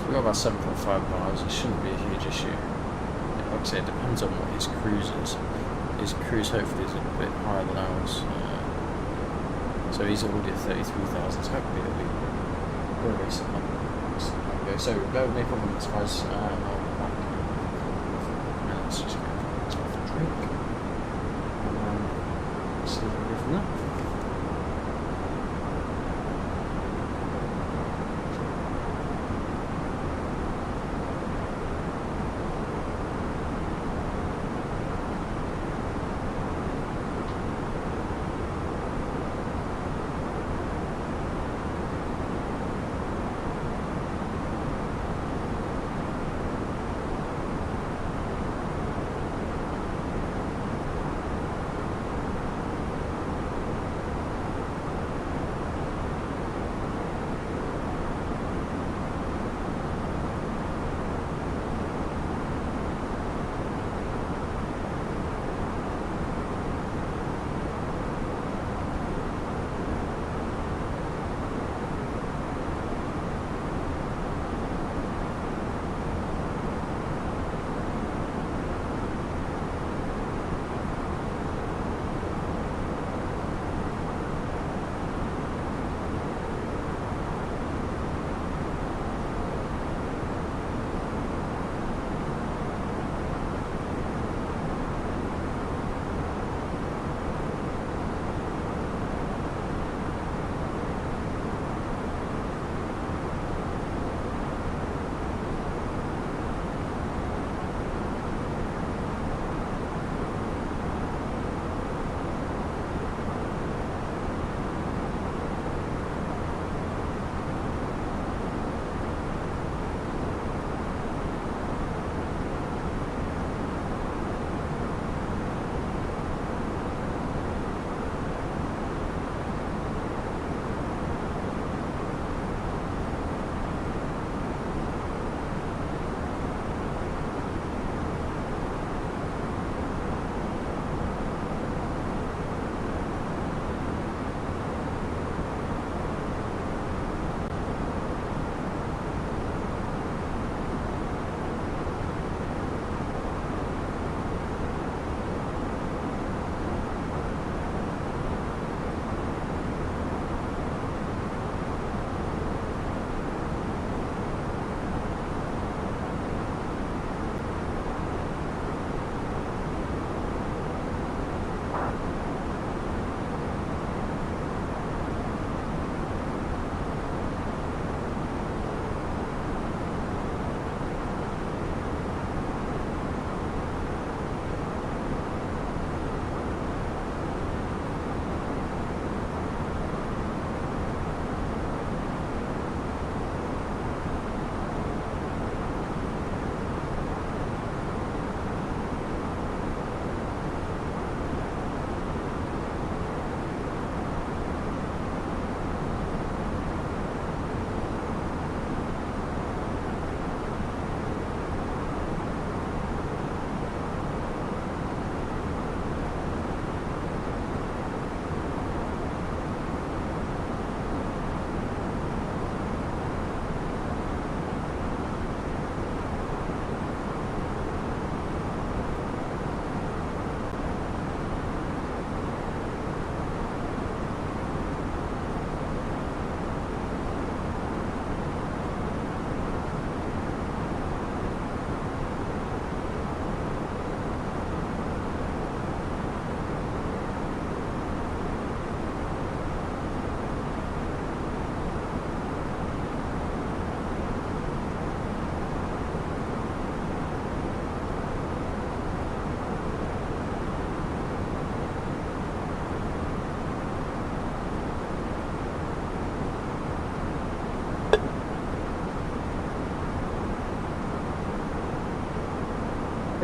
We've got about 7.5 miles, it shouldn't be a huge issue. Like I say, it depends on what his cruise is. His cruise hopefully is a bit higher than ours. So he's already at 33,000, so hopefully it'll be very similar. So bear with me for a minute, guys. I'll be back. And let's just go for a drink. And see what we go from there.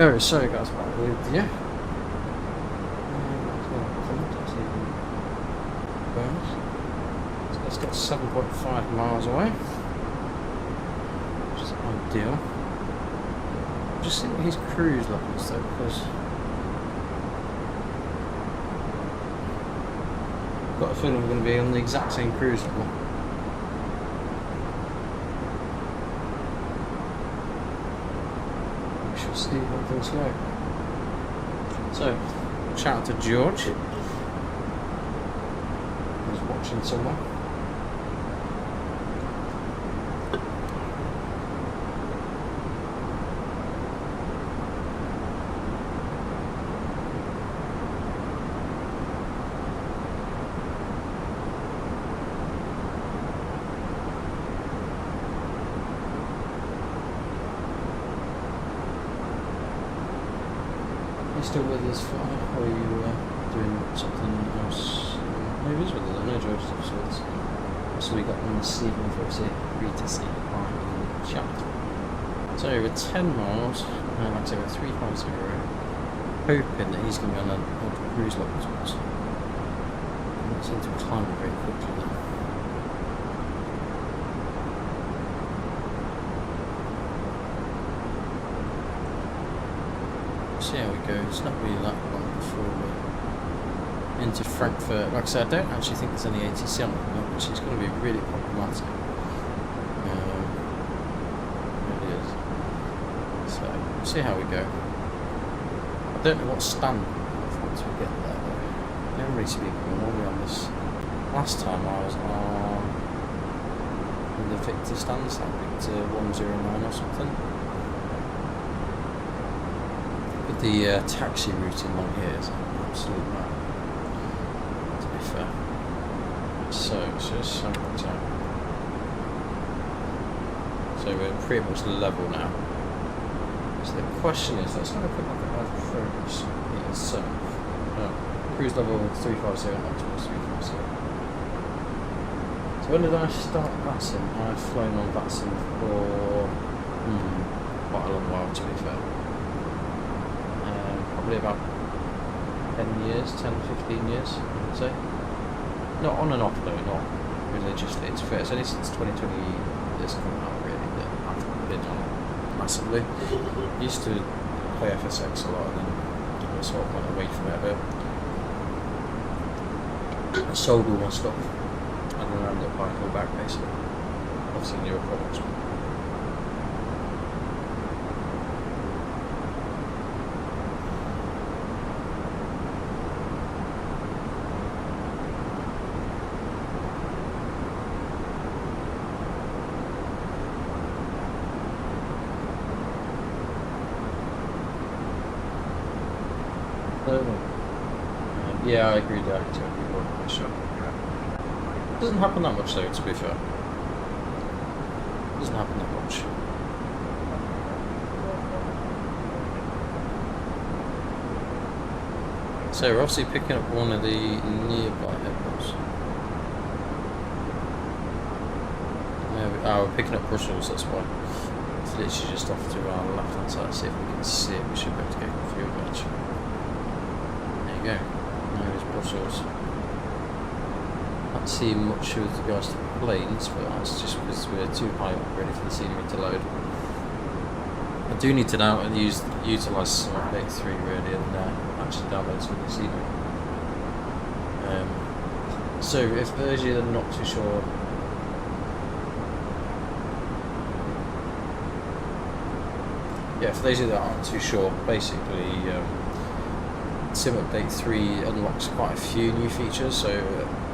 Oh, sorry guys, back with you. So it's got 7.5 miles away, which is ideal. Just seeing his cruise levels though, because I've got a feeling we're going to be on the exact same cruise level. We shall see how things go. So, shout out to George. He's watching somewhere. Still with us for, or are you doing something else? No, he is with us. I know George is with us. So we got on the Stephen for read to see in the chat. So we're 10 miles, like I say, we're 350, hoping that he's going to be on a cruise level as well. I don't seem to climb very quickly though. See how we go. It's not really that long before we're into Frankfurt. Like I said, I don't actually think there's any ATC on it, which is going to be really problematic. It is. So, we'll see how we go. I don't know what stand once we get there though. Generally speaking, we're normally on this. Last time I was on the Victor stand, so Victor 109 or something. The taxi route in along here is an absolute mad, to be fair. So it's just time. So we're pretty much level now. So the question is, let's have a quick look at our progress itself. Cruise level 350, not towards 350. So when did I start VATSIM? I've flown on VATSIM for quite a long while, to be fair. Probably about 10 years, 10, 15 years, I would say. Not on and off though, not religiously. It's fair. It's only since 2020 this coming out really that I've been on massively. Used to play FSX a lot and then I sort of went away from it a bit. I sold all my stuff and then I ended up buying it all back basically. Obviously newer products. Yeah, I agree with that. It doesn't happen that much though, to be fair. It doesn't happen that much. So we're obviously picking up one of the nearby airports. We're picking up Brussels, that's why. It's literally just off to our left hand side. See if we can see it. We should be able to get a few of it. There you go. There's Brussels. Can't see much with regards to planes, but that's just because we're too high up ready for the scenery to load. I do need to now utilise some update 3 really and actually download some of the scenery. So if those of you that are not too sure, for those of you that aren't too sure, basically Sim Update 3 unlocks quite a few new features, so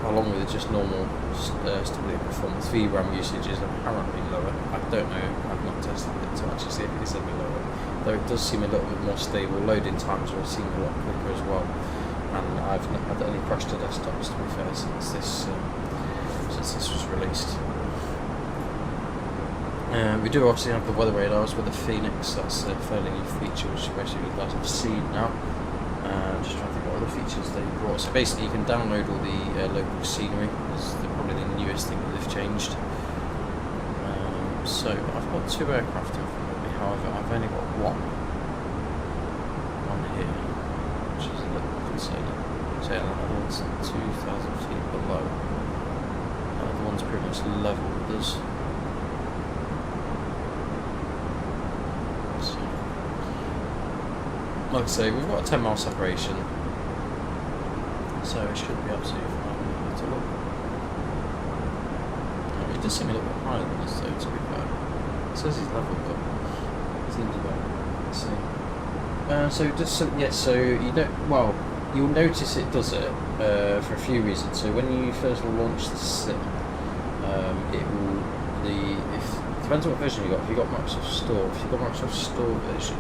along with just normal stability performance, VRAM usage is apparently lower. I don't know, I've not tested it to actually see if it is any lower, though it does seem a little bit more stable. Loading times will seem a lot quicker as well, and I've not had any crash to desktops, to be fair, since this was released. We do obviously have the weather radars with the Phoenix. That's a fairly new feature which most of you guys have seen now. Just trying to think what other features they brought. So basically you can download all the local scenery. It's probably the newest thing that they've changed. So I've got 2 aircraft in front of me, however I've only got 1. it's 2,000 feet below. The one's pretty much level with us. So, like I say, we've got a 10-mile separation, so it should be absolutely fine to look. It does seem a little bit higher than this though, to be fair. It says he's level, but it seems about the same. So just so you don't, well, you'll notice it does it for a few reasons. So when you first launch the sim, it will depends on what version you got. If you got Microsoft Store, version,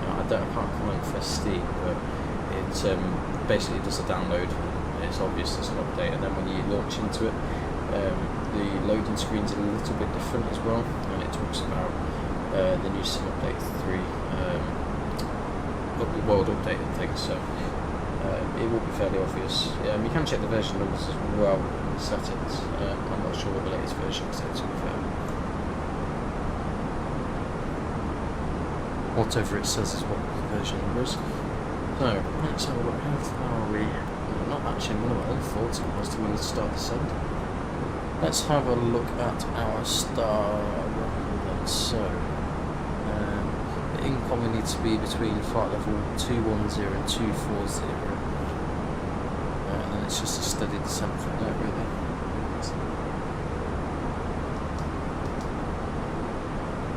I can't comment for Steam, but it basically does the download. It's obvious it's an update, and then when you launch into it, the loading screen's a little bit different as well, and it talks about the new sim update 3. World update and things, so it will be fairly obvious. You can check the version numbers as well in the settings. I'm not sure what the latest version is, to be fair. Whatever it says is what the version number is. So, let's have a look. How far are we? We're not actually in 40 miles to minutes to start the descent. Let's have a look at our star then. So, income needs to be between flight level 210 and 240, and then it's just a steady descent from there, really.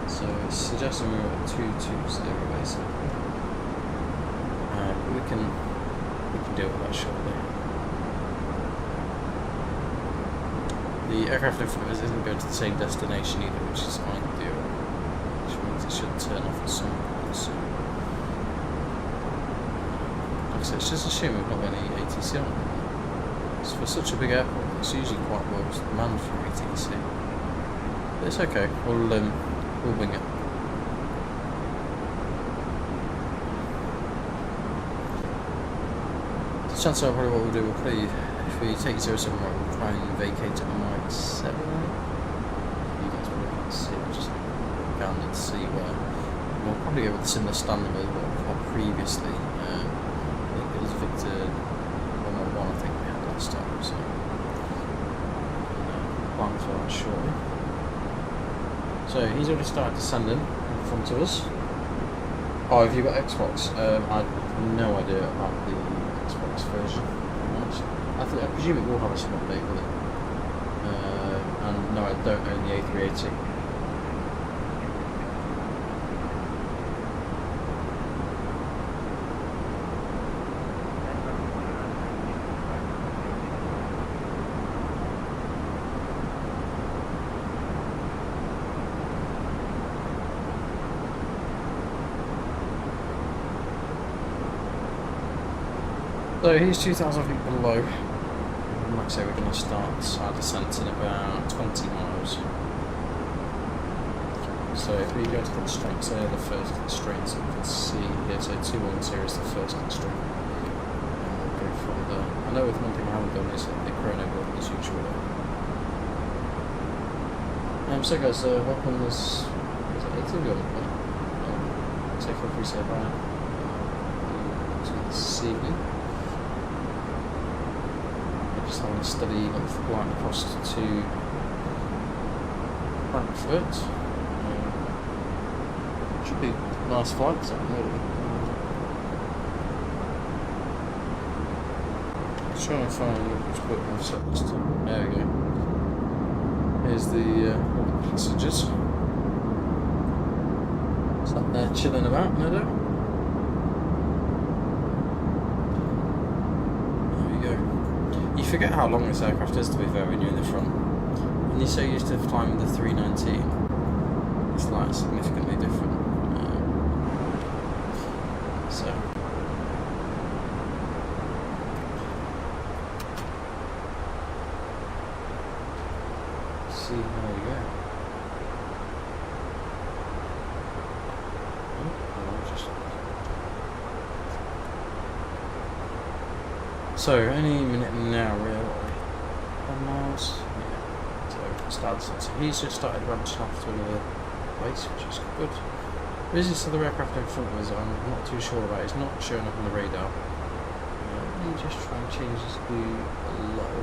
So it's suggesting we're at 220 basically, but we can deal with that shortly. The aircraft in front of us isn't going to the same destination either, which is ideal. It should turn off at some point soon. Like I said, it's just a shame we've not got any ATC on. It's for such a big airport, it's usually quite well manned for ATC. But it's okay, we'll wing it. The chance of probably what we'll do, if we take 07 right, we'll try and vacate at Mike 7. You guys probably can't see it, just and see where we'll probably go with a similar standard with what we've had previously. I think it was Victor 111 I think we had last time, so plan for that shortly. So he's already started descending in front of us. Oh, have you got Xbox? I have no idea about the Xbox version. I presume it will have a sim update with it. And no, I don't own the A380. So he's 2,000 feet below, and like I say, we're going to start our descent in about 20 miles. So if we go to constraints, they're the first constraints that we can see here, so 210 is the first constraint, and we'll go from there. I know with one thing I haven't done is the chrono build as usual. So guys, weapons, is it 18 gun? So feel free to say bye to this evening. Just having a steady line across to Frankfurt. Should be nice flights, really. Trying to find which button I've set this to. There we go. Here's all the passengers. Sat there chilling about, no doubt. You forget how long this aircraft is, to be fair, when you're in the front. When you're so used to flying with the 319, it's like significantly different. So. See how we go. So, any minute now, really. 10 miles? Yeah. So, he's just started branching off to another place, which is good. There is this other aircraft in front of us I'm not too sure about. It's not showing up on the radar. me just try and change this to low.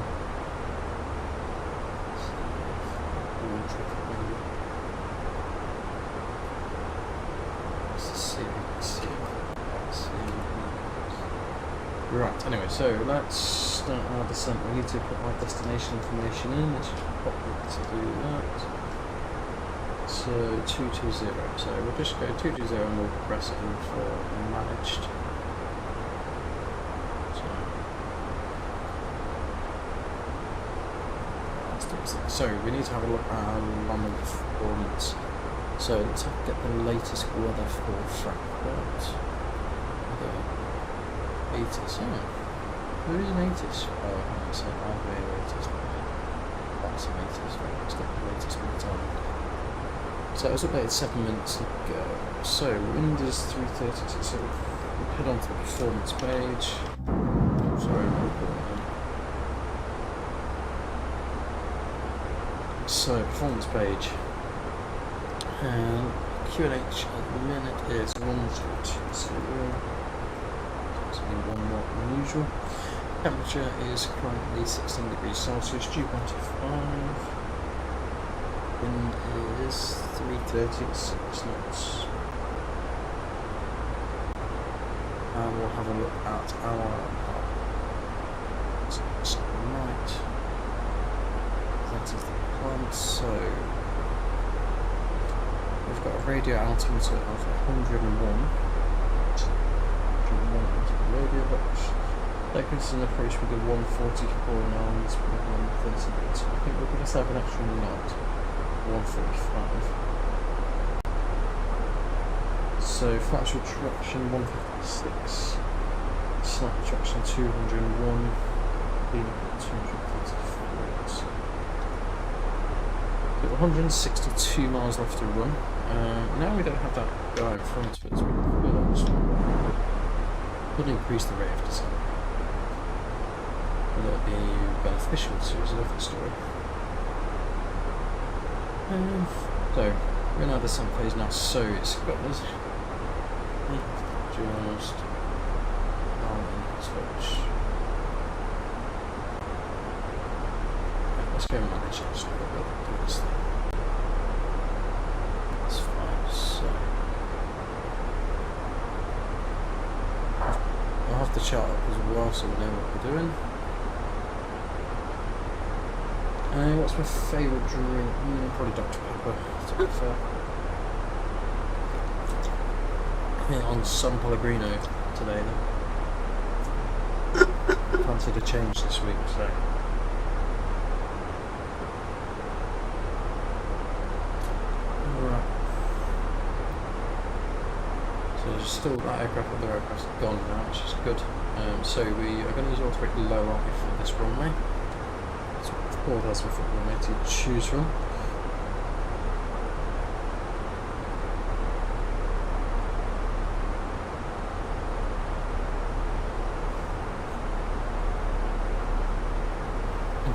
Right, anyway, so let's start our descent. We need to put our destination information in. Let's just pop it to do that. So 220. So we'll just go 220 and we'll press it in for managed. So we need to have a look at our landing performance. So let's get the latest weather for Frankfurt. The 80s. Oh, there is an 80s. Oh, hang on a second. I'll be 80s. That's an 80s. Right, let's get the latest weather time. So it was updated 7 minutes ago. So wind is 330. So we'll head on to the performance page. Sorry, so performance page, and QNH at the minute is 1020, so it's only 1 more than usual. Temperature is currently 16 degrees Celsius, dew point 5, wind is 330 at 6 knots, and we'll have a look at our right. That is the plan. So we've got a radio altimeter of 101. Radio box. That gives us an approach with a 144 knots with 138. I think we're going to have an extra knot. 145. So flash retraction 156. Snap retraction 201. Beam 244. 162 miles left to run. Now we don't have that guy in front of us. Could increase the rate of descent. Will that be beneficial to us? Is a different story. So we're in our descent phase now. So it's got this. Just touch. Let's go manage it. So we'll do this thing. That's fine. So I'll have the chart up as well so we know what we're doing. What's my favourite drink? Probably Dr. Pepper, to be fair. Yeah, on San Pellegrino today then. Fancied a change this week, so. Right. So there's still that aircraft, other aircraft's gone now, which is good. So we are going to use automatic low runway for this runway. So 4,000 foot runway to choose from.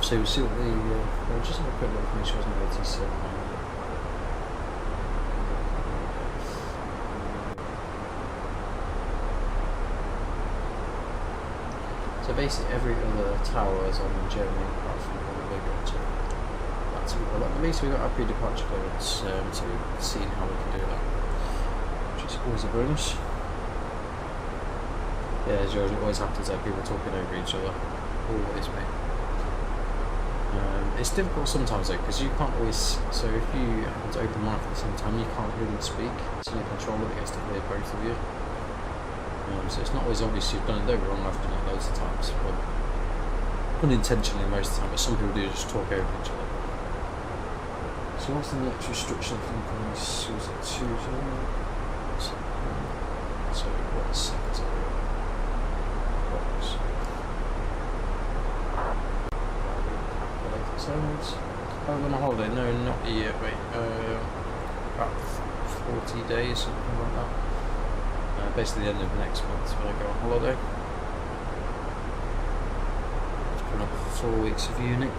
So we'll see what the, we'll just have a quick look to make sure there's no ATC. So basically every other tower is on Germany apart from the one we're going to. That's well, at least we've got our pre-departure clearance, so we've seen how we can do that, which is always a bonus. Yeah, as usual, it always happens that people talking over each other. Always, mate. It's difficult sometimes though, because you can't always, so if you happen to open mic at the same time, you can't hear them speak. It's in your controller that gets to hear both of you. So it's not always obvious you've done it. Don't get wrong, I've done it loads of times, but unintentionally most of the time, but some people do just talk over each other. So what's the next restriction from police? Was it 2 so 1 sector box. Oh, I'm on a holiday. No, not yet. Wait, about 40 days, something like that. Basically, the end of next month when I go on holiday. It's been up for 4 weeks of uni.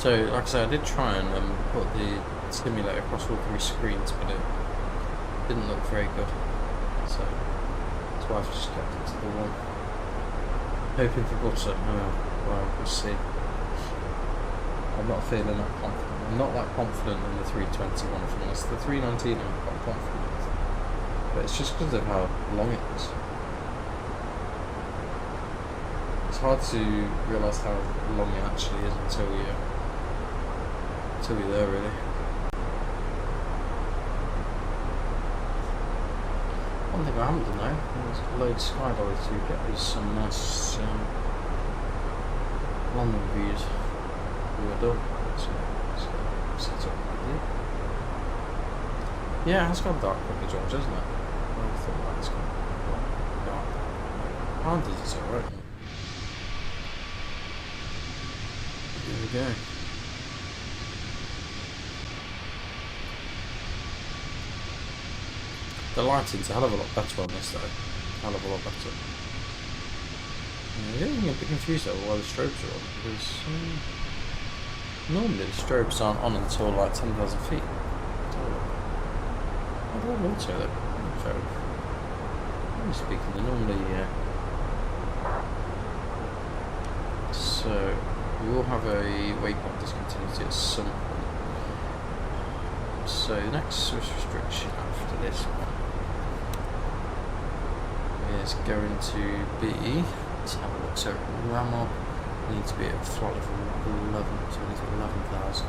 So, like I said, I did try and put the simulator across all 3 screens, but it didn't look very good. So that's why I've just kept it to the one. Hoping for butter. Oh, well, we'll see. I'm not feeling that confident. I'm not that confident in the 321 from this. The 319 I'm quite confident with. But it's just because of how long it is. It's hard to realise how long it actually is until you're there, really. One thing I haven't done though is load skydivers to get us some nice landing views. We were done. So set up quickly. Yeah, it's gone dark quickly, George, hasn't it? I thought that was gone dark. Pandas is alright. Here we go. The lighting's a hell of a lot better on this though. Hell of a lot better. Yeah, I'm a bit confused about why the strobes are on, because normally the strobes aren't on until like 10,000 feet. I don't know so though. Generally speaking, they're normally so we will have a waypoint discontinuity at some point. So the next restriction after this one is going to be, let's have a look, so Ramop needs to be at flight level 11, so we need to 11,000,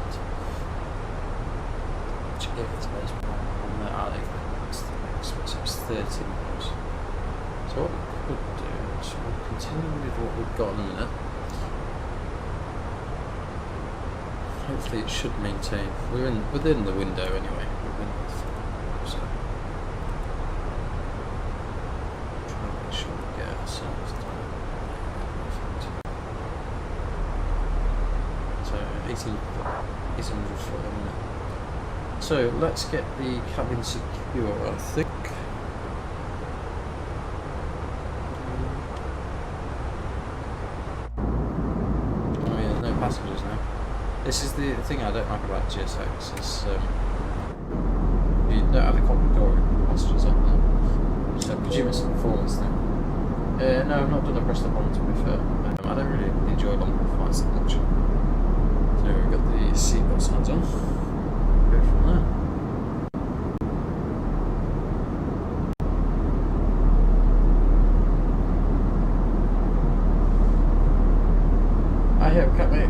which is there's one on the alley, that's the next one, so it's 13 miles. So what we could do is we'll continue with what we've got in a minute. Hopefully it should maintain, we're within the window anyway, so so 1800 foot a minute. So let's get the cabin secure, I think. Oh yeah, no passengers now. This is the thing I don't like about GSX is you don't have a cockpit door with passengers up there. So I presume it's a performance thing. No, I've not done a press the button to be fair. I don't really enjoy long flights that much. So we've got the seatbelt signs on. Go from there. I hope cat mate.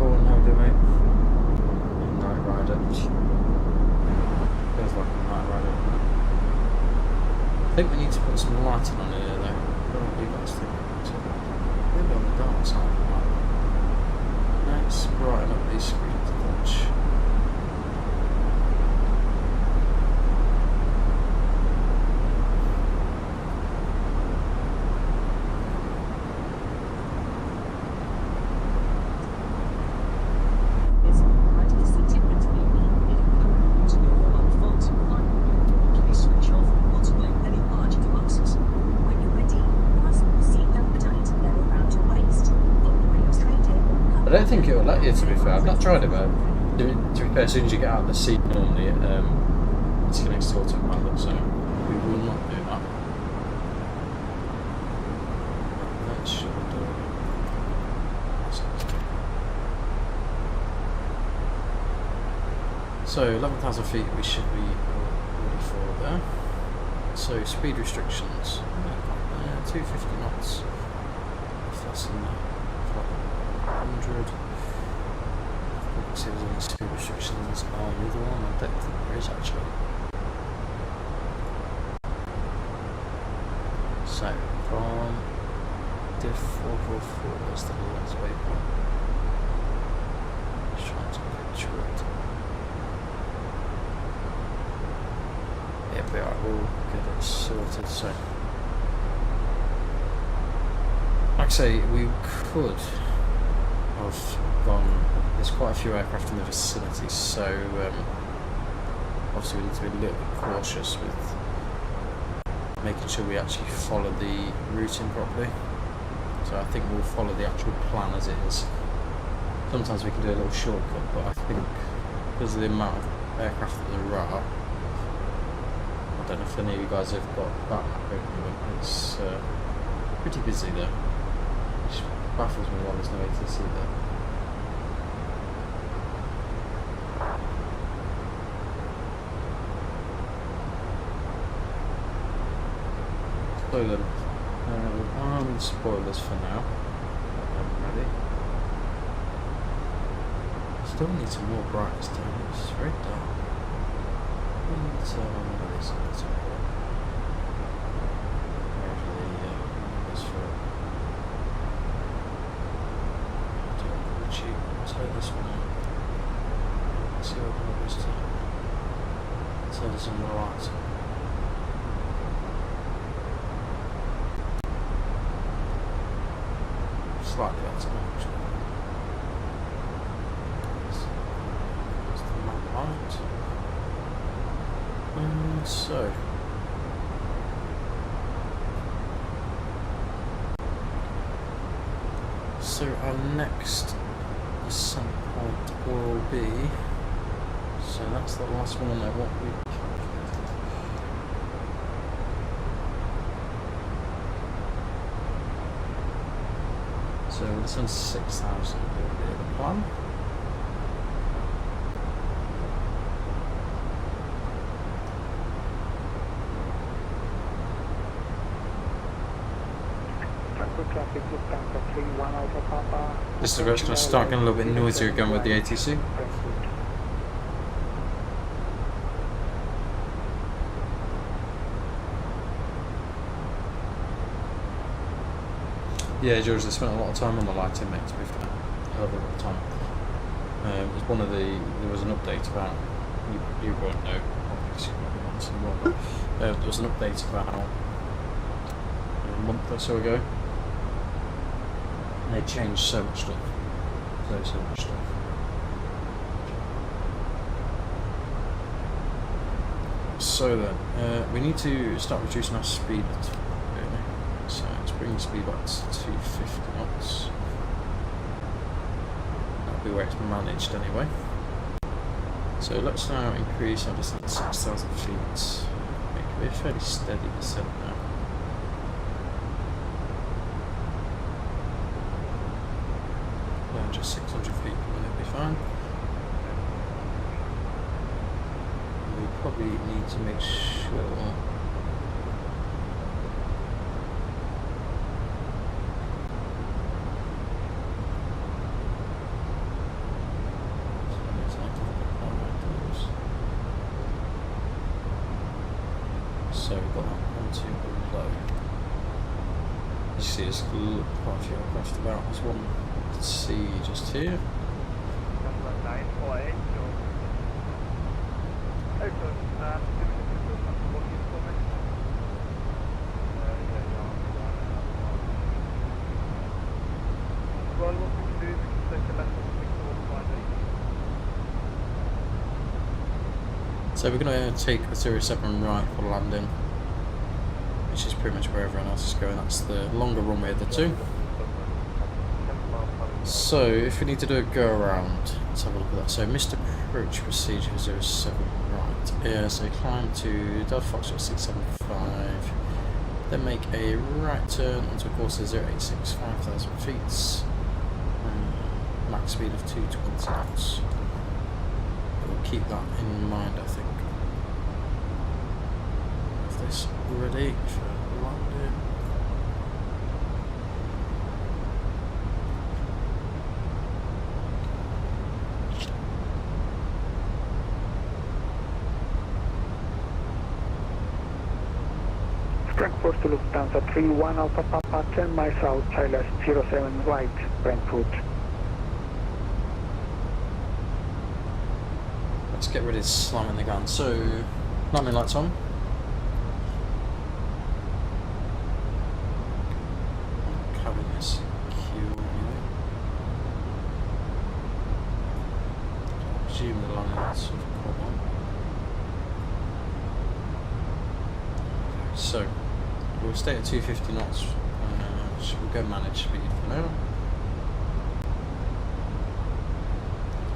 How do mate? Night rider. Feels like a night rider. I think we need to put some lighting on here though. I don't know what you guys think. Maybe on the dark side. Let's brighten up these screens a bunch. I don't think it will let you, to be fair. I've not tried it, but to be fair, as soon as you get out of the seat, normally it disconnects to autopilot, so we will not do that. That should do it. So 11,000 feet we should be ready for there. So speed restrictions, 250 knots. If that's in there. 100. See if there's any speed restrictions on the other one. I don't think there is actually. So from diff 444 is the last waypoint. Just trying to picture it. Yeah, but we'll get it sorted. So, like I say, we could have gone, there's quite a few aircraft in the vicinity, so obviously we need to be a little bit cautious with making sure we actually follow the routing properly. So I think we'll follow the actual plan as it is. sometimes we can do a little shortcut, but I think because of the amount of aircraft that there are, I don't know if any of you guys have got that map open, but it's pretty busy there, which baffles me why there's no ATC there. So then, arm spoilers for now. I'm ready. Still need some more brightness down here. It's very dark. And what is it? Wherever the numbers for it. Cheap. Turn this one on. Let's see what the numbers do. Turn this on the lights. Slightly better actually. That's the map light. So our next descent point will be, so that's the last one on there, what we so this one's 6,000 will be the plan. This is where it's going to start getting a little bit noisier again with the ATC. Yeah, George, I spent a lot of time on the lighting, mate, to be fair. A lot of time. It was one of the, there was an update about, you won't know, obviously, but there was an update about a month or so ago. And they changed so much stuff. So much stuff. So then, we need to start reducing our speed. So let's bring the speed back to 250 knots. That'll be where it's managed anyway. So let's now increase our distance to 6,000 feet. It can be a fairly steady descent now. Just 600 feet per minute will be fine. We probably need to make sure so we've got that one too below. You see there's quite a few aircraft about. There's one. Let's see, just here. So we're going to take the 07 right for landing, which is pretty much where everyone else is going. That's the longer runway of the two. So, if we need to do a go around, let's have a look at that. So, missed approach procedure 07 right. Yeah, so climb to Delta Foxtrot 675, then make a right turn onto a course of 086, 5,000 feet, max speed of 220 knots. We'll keep that in mind, I think. Have this ready for landing. Frankfurt to Lufthansa 31 Alpha Papa 10 miles out, Chile 07 right, Frankfurt. Let's get rid of slamming the gun. So, landing lights on. Cabin is secure anyway. I presume the landing lights have come on. So, we'll stay at 250 knots. We'll go manage speed for now.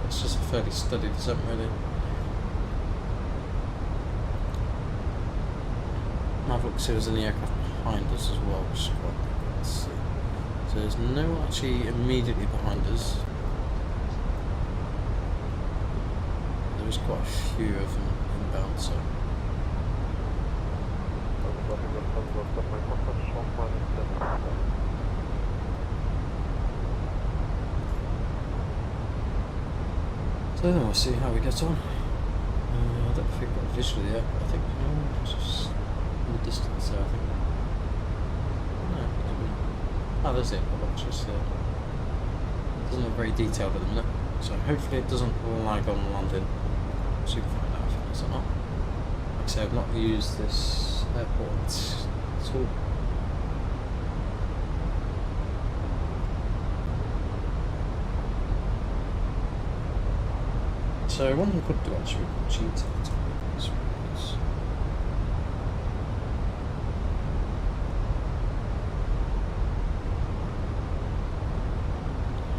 It's just a fairly steady descent really. I've looked to see if there's any aircraft behind us as well, which is quite good to see. So there's no one actually immediately behind us. There's quite a few of them inbound, so. So then we'll see how we get on. I don't think I've got visually yet, but I think it's just in the distance there, I think. No, maybe. Oh, there's the airport box just there. It doesn't look very detailed at the minute, so hopefully it doesn't lag on landing. So we can find out if it is or not. Like I say, I've not used this airport at all. So one thing we could do actually with Jet2.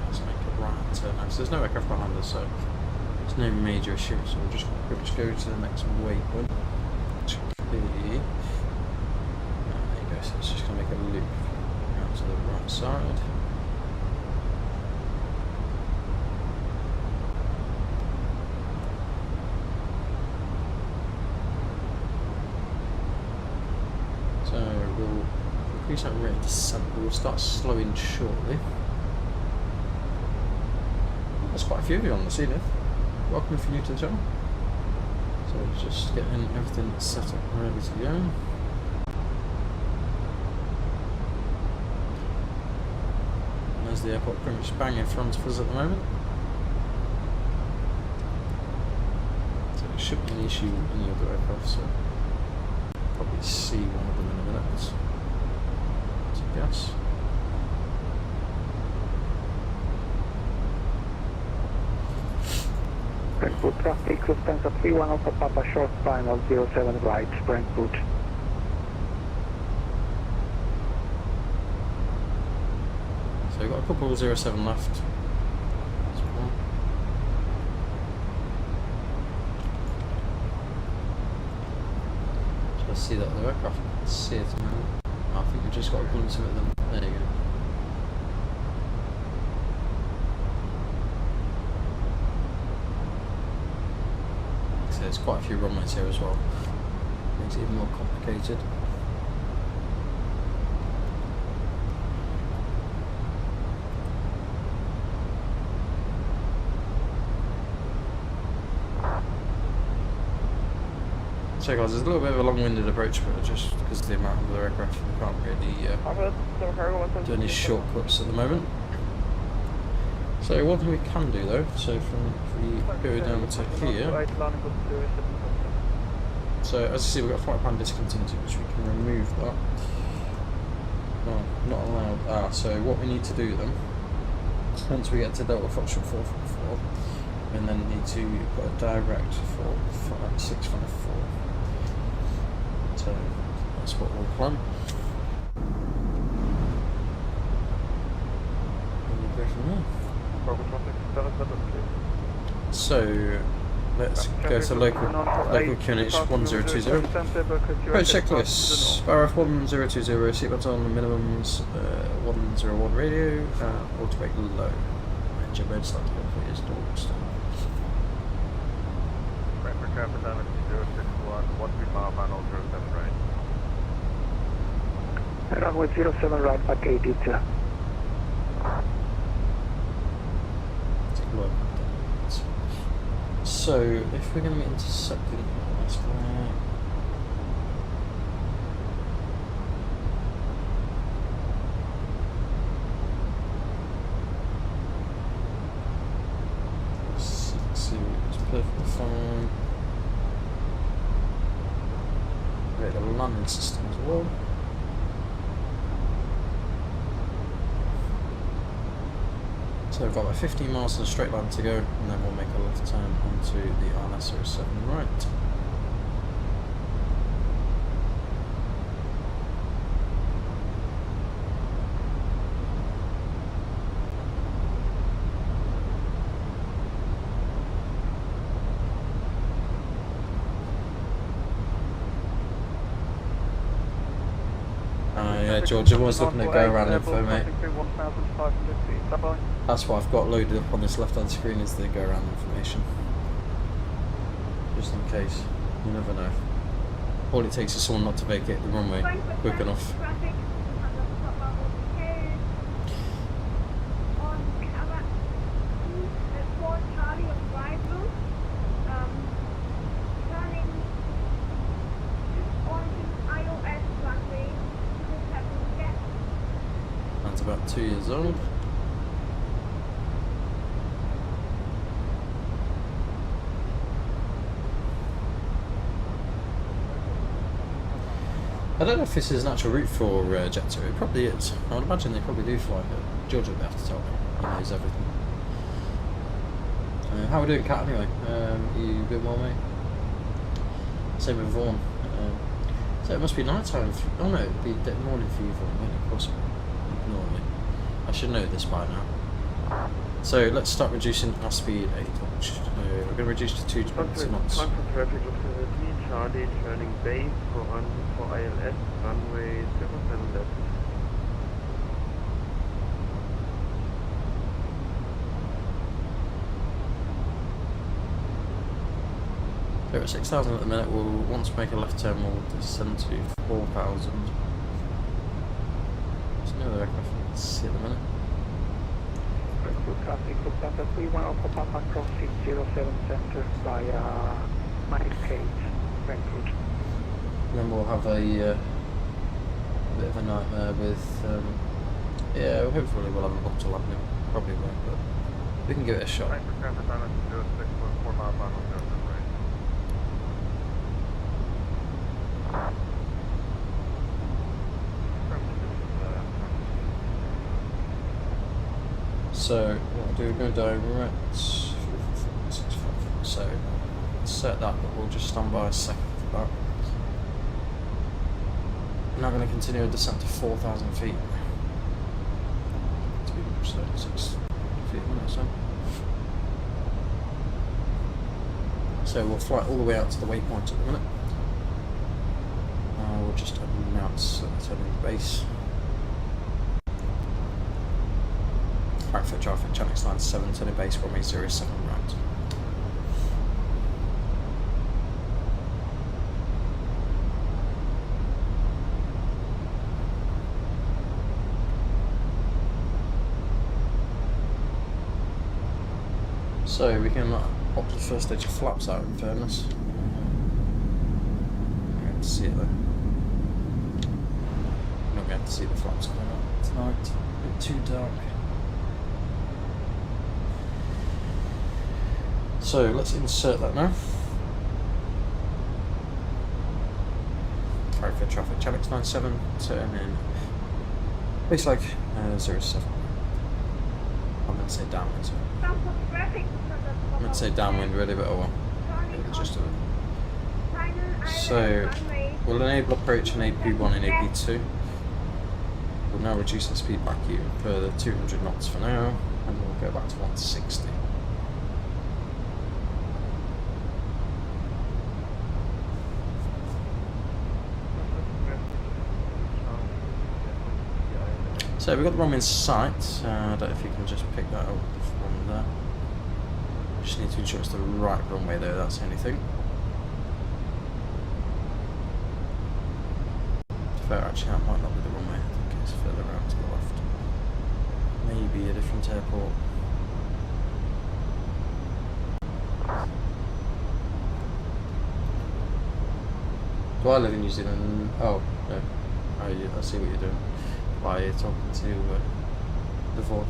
Let's make a right turn now. So there's no aircraft behind us, so there's no major issue. So we'll just go to the next waypoint, which could be. There you go. So it's just going to make a loop out to the right side. Increase that rate of descent, but we'll start slowing shortly. There's quite a few of you on the scene. Welcome if you're new to the channel. So just getting everything set up and ready to go. And there's the airport pretty much bang in front of us at the moment. So it shouldn't be an issue with any other aircraft, so probably see one of them in a minute. Yes. Frankfurt traffic, Lufthansa 31 Alpha Papa short final 07 right, Frankfurt. So we've got a couple of 07 left. Just see that other aircraft. Let's see it now. I think we've just got a glimpse of it then. There you go. So there's quite a few runways here as well. Makes it even more complicated. So guys, there's a little bit of a long-winded approach, but just because of the amount of other aircraft, we can't really do any shortcuts at the moment. So one thing we can do though, so if we go down to here, so as you see we've got flight plan discontinuity, which we can remove that. No, not allowed. So what we need to do then, once we get to Delta Foxtrot 444, and then need to put a direct for 654. So that's what we'll plan. And we'll go from there. So let's go to local QNH 1020. Approach checklist. RF 1020, seatbelt on, minimums 101 radio, auto-brake low. Engine mode start to go for your stall. Frankfurt Capital 061, 1 mile final 07 right. Runway 07 right, back 82. Take a look. So if we're going to be intercepting, that's right. It's perfectly fine. We've got a landing system as well. So we've got about 15 miles in a straight line to go, and then we'll make a left turn onto the RS07 right. Yeah, George, I was looking at go around info, mate. That's what I've got loaded up on this left hand screen is the go around information. Just in case. You never know. All it takes is someone not to vacate the runway quick enough. That's about 2 years old. I don't know if this is an actual route for Jet2. It probably is. I would imagine they probably do fly it. George will be able to tell me. He knows everything. How are we doing, Kat, anyway? You been well, mate? Same with Vaughan. So it must be night time. Oh no, it'd be morning for you, Vaughan. Of course, ignore me. I should know this by now. So let's start reducing our speed 8 touch. We're going to reduce to 220 knots. Time for traffic, look to the D, Charlie, turning base, go on for ILS, runway 07 left. So we're at 6,000 at the minute. We'll once make a left turn, we'll descend to 4,000. There's no other aircraft we can see at the minute. Traffic, Lufthansa 31 for Papa Cross 607 center via Mike Cage, Frankfurt. And then we'll have a bit of a nightmare with, yeah, hopefully we'll have a bottle landing. Probably won't, but we can give it a shot. So what we'll do, we're going direct. So set that, but we'll just stand by a second for that. We're now going to continue a descent to 4,000 feet. To be 36 feet a minute or so. So we'll fly all the way out to the waypoint at the minute. We'll just announce turning base. Frankfurt traffic, channel line 7, turning base, runway 07 right. So we can pop the first stage of flaps out in fairness. You can see it though. Not going to see the flaps coming up tonight, a bit too dark. So let's insert that now. Frankfurt traffic, channel 97, turn in base leg 07. I'm going to say downwind. So. I'm going to say downwind really, but oh well. It's just a... So we'll enable approach in AP1 and AP2. We'll now reduce the speed back even further, 200 knots for now, and we'll go back to 160. So we've got the runway in sight. I don't know if you can just pick that up from there. Just need to ensure it's the right runway though, that's the only thing. Fair, actually that might not be the runway, I think it's further around to the left. Maybe a different airport. Do I live in New Zealand? Oh, no. I see what you're doing. Why you're talking to the Vaughan.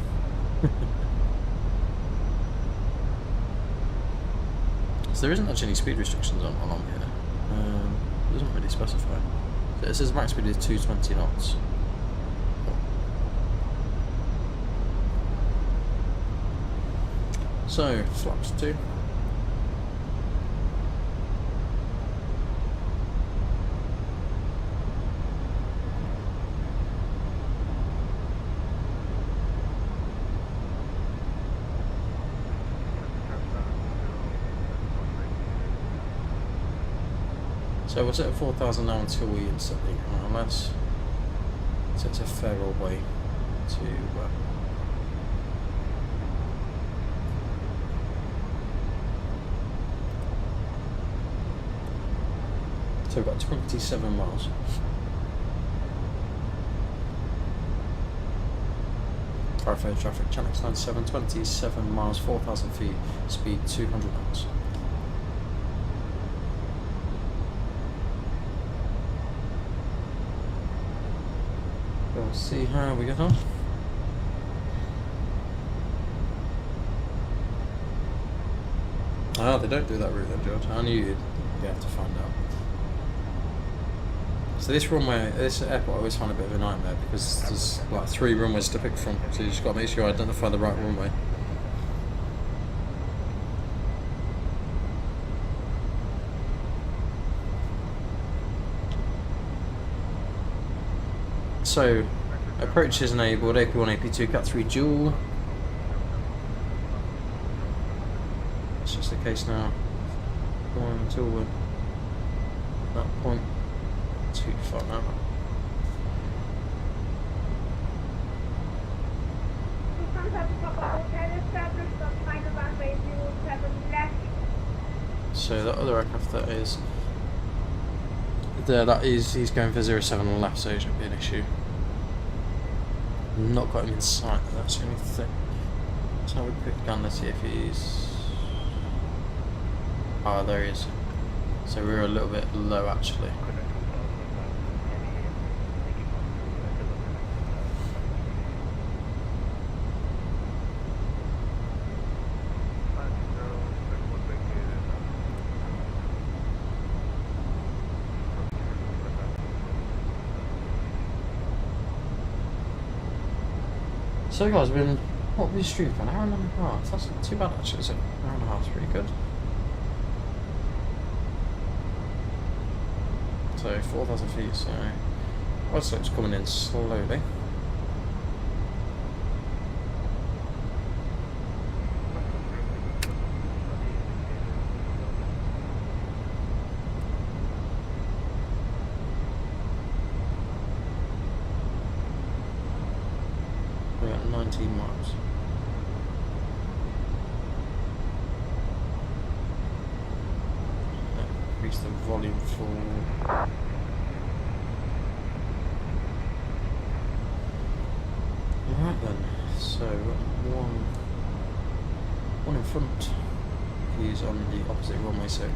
So there isn't actually any speed restrictions on here. It doesn't really specify. So it says max speed is 220 knots. So flaps 2. So we'll set at 4,000 now until we insert the ILS. So it's a fair old way to so we've got 27 miles. Thoroughfare traffic, channel line 7, 27 miles, 4,000 feet, speed 200 knots. We'll see how we get on. Ah, they don't do that route then, George. I knew you'd be able to find out. So this runway, this airport, I always find a bit of a nightmare because there's like 3 runways to pick from, so you just got to make sure you identify the right runway. So, approach is enabled, AP1, AP2, Cat 3 dual. It's just the case now. Going until we're at that point. Too far now. So that other aircraft that is there, that is, he's going for 07 left, so it shouldn't be an issue. Not got him in sight, that's the only thing. Let's have a quick gander, see if he's... Ah, there he is. So we're a little bit low actually. So guys, what we streamed for an hour and a half. That's not too bad actually, is it? An hour and a half is pretty good. So 4,000 feet, so also it's coming in slowly. We're at 19 miles. Increase the volume for alright then, so one in front. He's on the opposite runway, so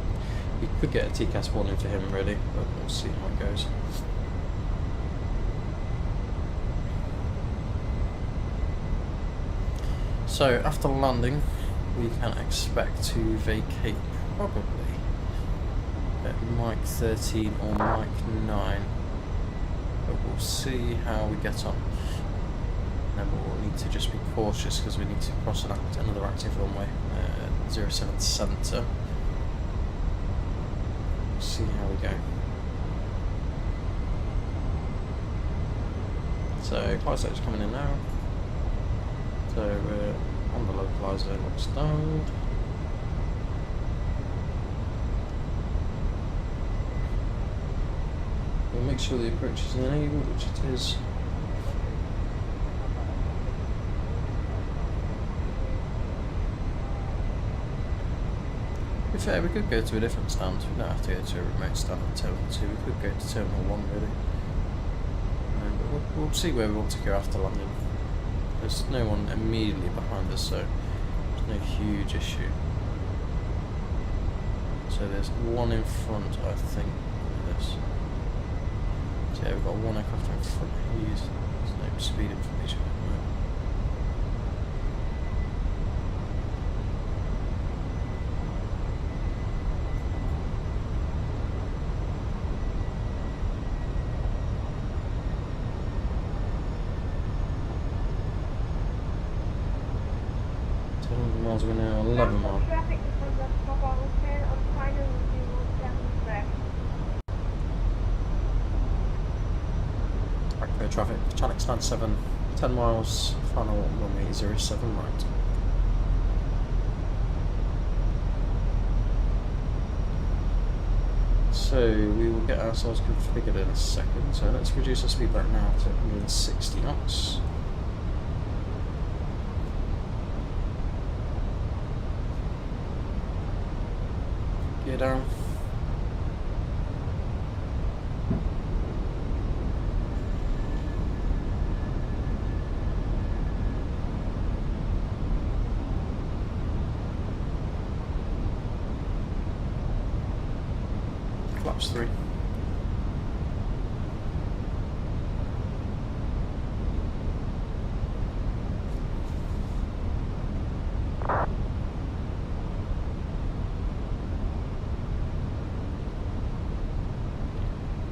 we could get a TCAS 1 into him really, but we'll see how it goes. So after landing, we can expect to vacate probably at Mike 13 or Mike 9, but we'll see how we get on. And we'll need to just be cautious because we need to cross another active runway, 07 centre. We'll see how we go. So Clyde's coming in now. So we're on the localizer, looks down. We'll make sure the approach is enabled, which it is. To be fair, we could go to a different stand. We don't have to go to a remote stand in Terminal 2. We could go to Terminal 1 really. But we'll see where we want to go after landing. There's no one immediately behind us, so there's no huge issue. So there's one in front, I think, of this. So yeah, we've got one aircraft in front. There's no speed information. We're now 11 miles. Right, clear traffic. Channel stand 7, 10 miles, final runway 07 right. So we will get ourselves configured in a second. So let's reduce our speed back now to 160 knots. Gear down. Flaps 3.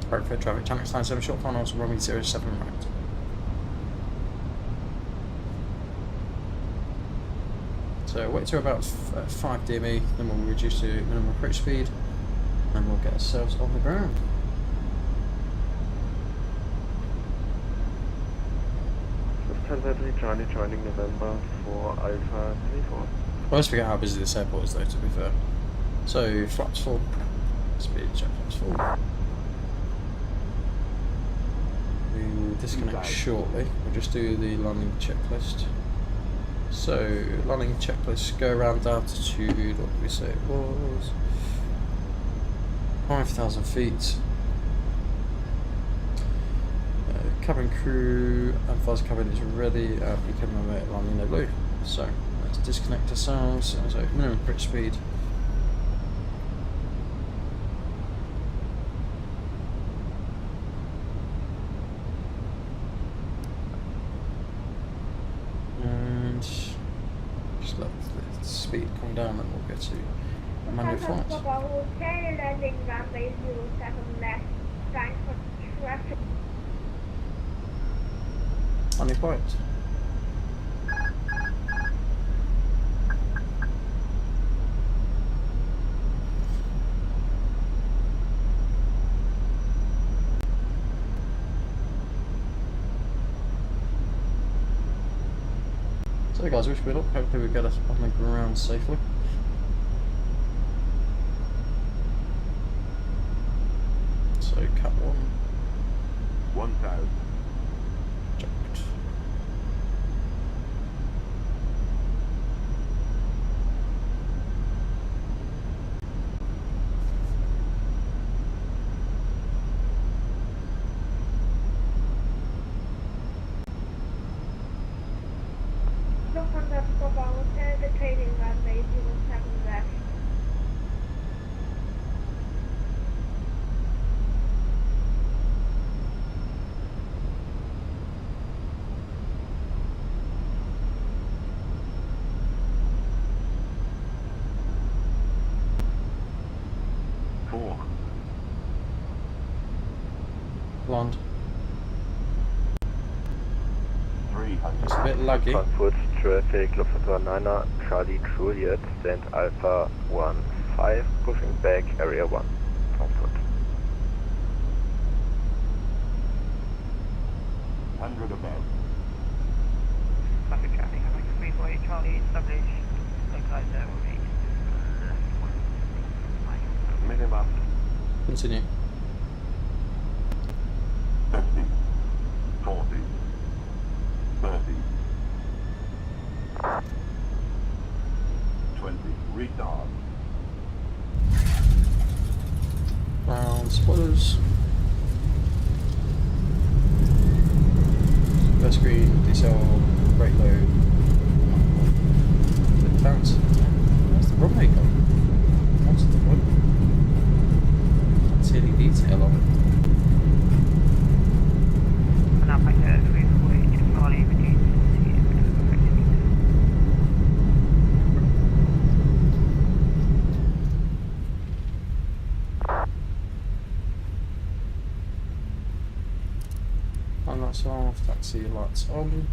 Frankfurt traffic, channel 97 short finals, runway 07 right. So wait till about 5 DME, then we'll reduce to minimum approach speed, and we'll get ourselves on the ground. Charlie joining November for Alpha 24. I always forget how busy this airport is though, to be fair. So flaps full, speed check flaps full. We will disconnect shortly. We'll just do the landing checklist. So landing checklist, go around altitude, what did we say it was? 5,000 feet. Cabin crew, advised cabin is ready, become a landing no blue. So let's disconnect ourselves, so minimum approach speed. And just let the speed come down and we'll get to manual flight. Landing runway 07 left, Frankfurt traffic. Manual flight. So guys, wish me luck. Hopefully we get us on the ground safely. So cat 1. 1,000. Checked. Lufthansa Papa Hotel, the trading runway 07 left. Blonde. 300. It's a bit laggy. Frankfurt traffic, Lufthansa 9er, Charlie Juliet, stand Alpha 15, pushing back, area 1, Frankfurt. 100 above. Traffic traffic, I'm like 348 Charlie, established, localizer will be Minimum. Continue. 50. 40. 30. 20. Retard. Ground spoilers. First green, diesel, brake load. Bit bounce. Where's the runway gone? What's the point? Can't see any detail of it. and up like a 348 Charlie, reduce And that's off, taxi lights on.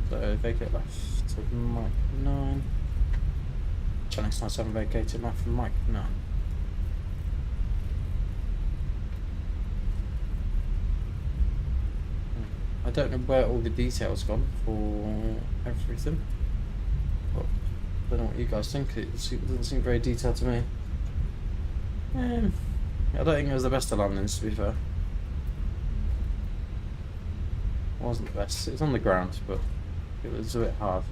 So vacate left to Mike 9. Channel 97 vacated left from Mike 9. I don't know where all the details gone for everything. But don't know what you guys think. It doesn't seem very detailed to me. I don't think it was the best of landings, to be fair. It wasn't the best. It was on the ground, but it was a bit hard.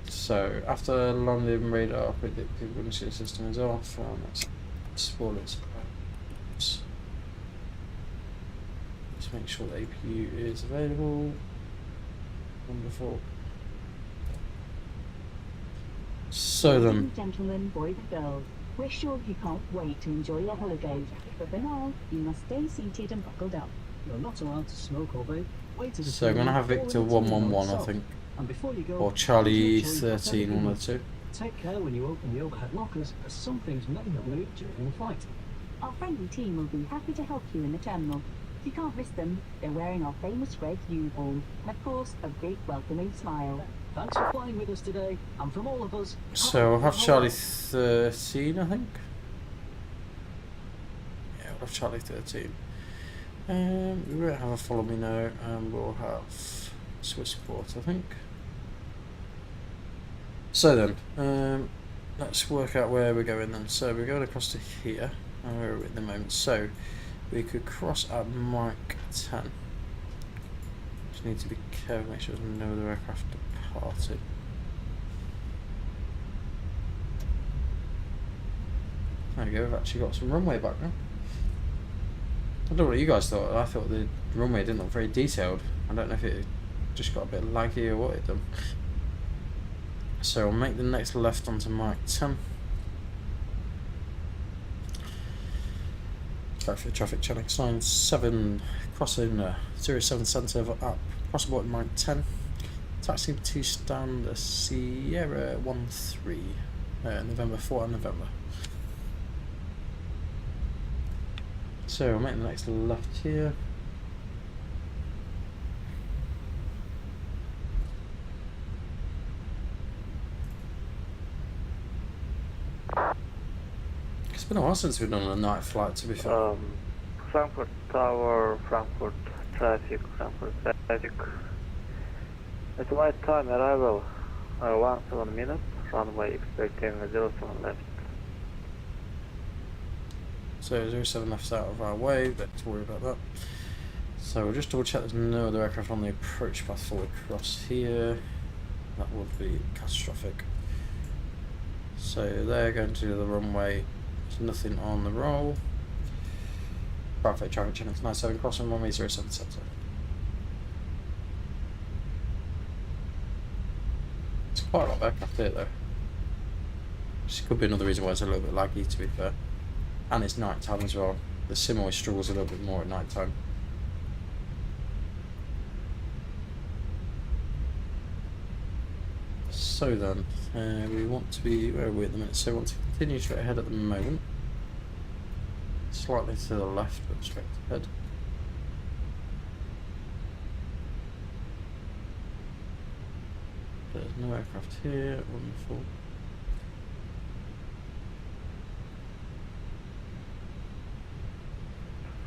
So, after landing, radar predicted windshield system is off. Let's spoil it. Just make sure the APU is available. Wonderful. So then. Ladies and gentlemen, boys and girls, we're sure you can't wait to enjoy your holidays, but for now, you must stay seated and buckled up. You're not allowed to smoke or vape. Wait till So I'm going to have Victor 111, I think. And before you go, Or Charlie 13, one of the two. Take care when you open the overhead lockers, as some things may have moved during the flight. Our friendly team will be happy to help you in the terminal. If you can't miss them, they're wearing our famous red uniform, and of course, a big welcoming smile. Thanks for flying with us today, and from all of us. So I'll have Charlie 13, I think. Yeah, we'll have Charlie 13. We won't have a follow me now, and we'll have Swissport, I think. So then, let's work out where we're going then. So we're going across to here, and where are we at the moment? So we could cross at Mike 10. Just need to be careful, make sure there's no other aircraft departed. There we go, we've actually got some runway back now. I don't know what you guys thought. I thought the runway didn't look very detailed. I don't know if it just got a bit laggy or what it done. So I'll make the next left onto Mike 10. Traffic channel sign 7, crossing 07 centre up, cross abort Mike 10. Taxi to stand Sierra 13, November 4 November. So I'll make the next left here. It's been a while since we've done a night flight, to be fair. Frankfurt Tower, Frankfurt traffic, Frankfurt traffic. At white time arrival, 17 minutes, runway expecting 07 left. So 07 left out of our way, let's worry about that. So we'll just double check there's no other aircraft on the approach path before we cross here. That would be catastrophic. So they're going to the runway, there's nothing on the roll. Traffic channel 97 crossing runway 07 centre. It's quite a lot of aircraft here though. This could be another reason why it's a little bit laggy, to be fair. And it's night time as well. The sim always struggles a little bit more at night time. So then, we want to be, where are we at the minute? So we want to continue straight ahead at the moment. Slightly to the left, but straight ahead. There's no aircraft here, wonderful.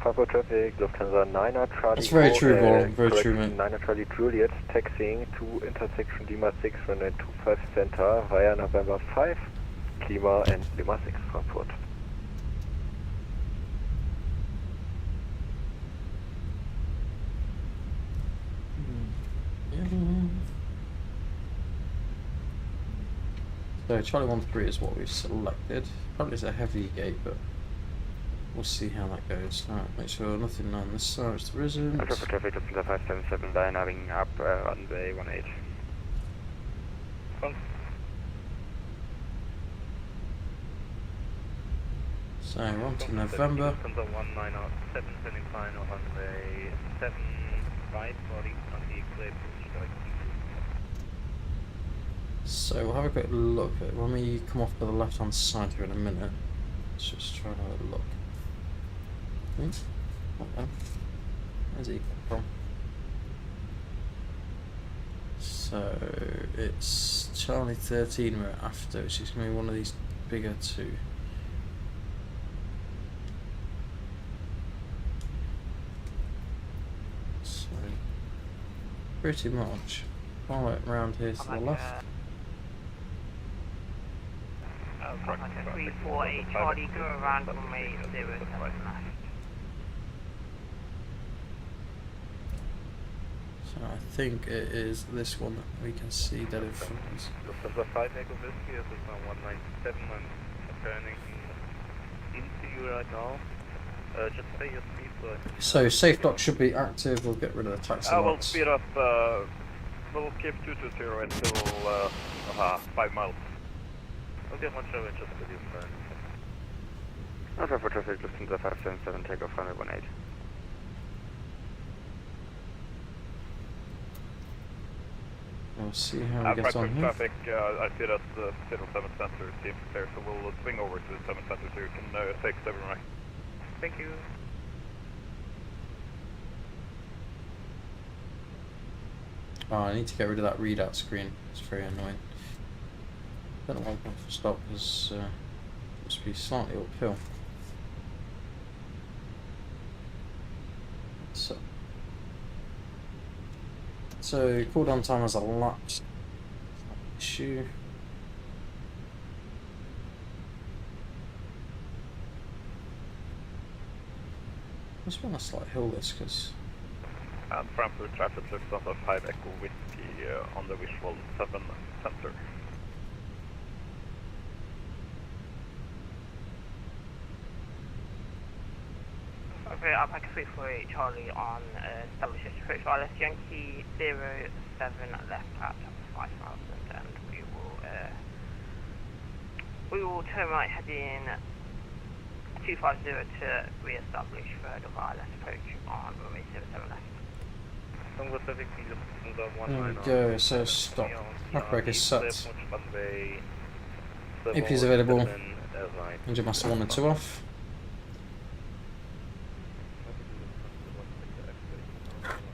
Frankfurt traffic, Lufthansa 9er, Charlie. That's very true, Warren. Very true, mate. 9er, Charlie Juliet, taxiing to intersection Lima 6, runway 25 center via November 5, Lima and Lima 6, Frankfurt. So Charlie 13 is what we've selected. Probably is a heavy gate, but we'll see how that goes. Alright, make sure nothing on this side there isn't. Frankfurt traffic, Lufthansa 577 line having up runway 18. So we're on to November. Lufthansa 197 sending final runway 7 right, boarding on the clear position direction. So we'll have a quick look at when we come off to the left hand side here in a minute. Let's just try and have a look. Where's he come from? So it's Charlie 13 we're after, which is going to be one of these bigger two. So pretty much Right round here to the left. 348 Charlie, go around for me, 07 left. So I think it is this one that we can see dead in front of us. Lufthansa 5 Echo Whiskey, this is now 197, I'm turning into you right now. Just say your speed, so safe dock should be active, we'll get rid of the taxi We'll lights. speed up, we'll keep 220 until 5 miles. Okay, much of it, just with you, sir. Alpha for traffic, Lufthansa 577, takeoff 118. We'll see how we get on Frankfurt here. traffic, I see that the 07 center seems clear, so we'll swing over to the 7 center so you can take 7 right. Thank you. Oh, I need to get rid of that readout screen. It's very annoying. Don't know why I want to stop because it must be slightly uphill. So cooldown time has elapsed. Issue. Must be on a slight hill this because. Frankfurt traffic, Lufthansa 5 Echo Whiskey on the visual 7 center. Okay, I'll pack 348 Charlie on established approach wireless Yankee 07 left at 5,000, and we will turn right heading 250 to re-establish further wireless approach on runway 07 left. There we go, so stop. Back brake is set. AP is available. Engine master 1 and 2 off.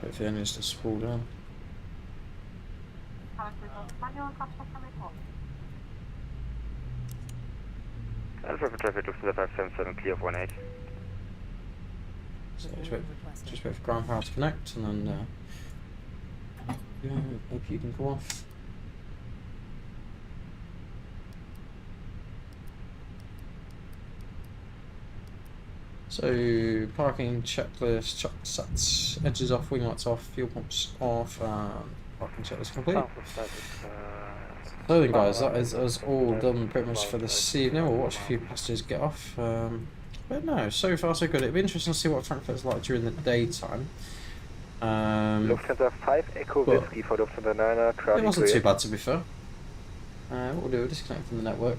Wait for the engines to spool down. Alpha for traffic, Lufthansa 577, clear of 18. So just wait for ground power to connect and then AP can go off. So parking checklist, chuck sets, edges off, wing lights off, fuel pumps off, parking checklist complete. So then guys, that is us all done pretty much for this evening. We'll watch a few passengers get off. But no, so far so good. It'd be interesting to see what Frankfurt's like during the daytime. Lufthansa 5 Echo Whiskey for Lufthansa 9er, Charlie. It wasn't too bad to be fair. What we'll do, we'll disconnect from the network.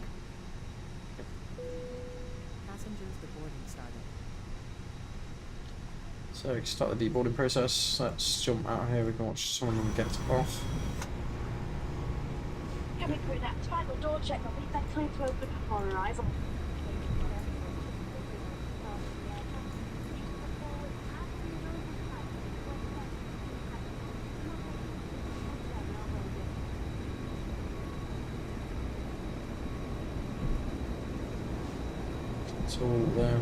So we can start the deboarding process. Let's jump out here, we can watch some of them get off. Coming through that final door check, I'll leave that clear to open upon arrival. It's all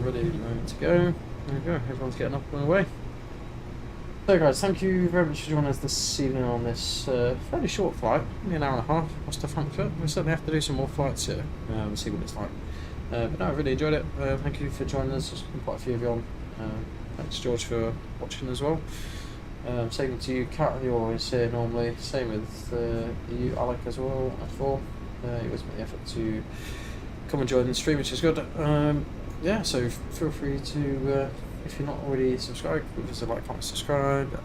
ready to go. There we go, everyone's getting up and away. So guys, thank you very much for joining us this evening on this fairly short flight, only an hour and a half across to Frankfurt. We'll certainly have to do some more flights here, we'll see what it's like. But no, I really enjoyed it. Thank you for joining us, there's been quite a few of you on. Thanks George for watching as well. Same to you, Kat, you're always here normally. Same with you, Alec as well, at 4. You always make the effort to come and join the stream, which is good. Yeah, so feel free to, if you're not already subscribed, give us a like, comment, subscribe,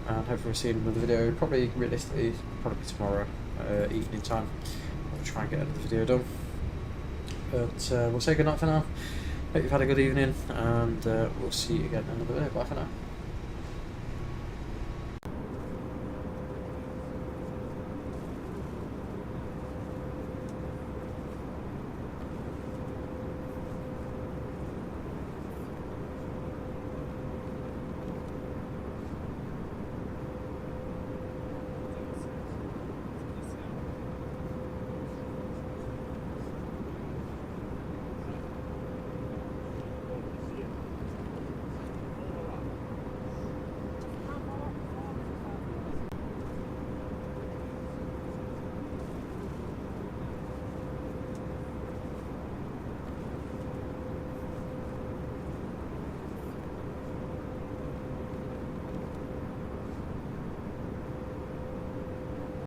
and hopefully we'll see you in another video. Probably, realistically, probably tomorrow evening time. I'll try and get another video done. But we'll say goodnight for now. Hope you've had a good evening, and we'll see you again in another video. Bye for now.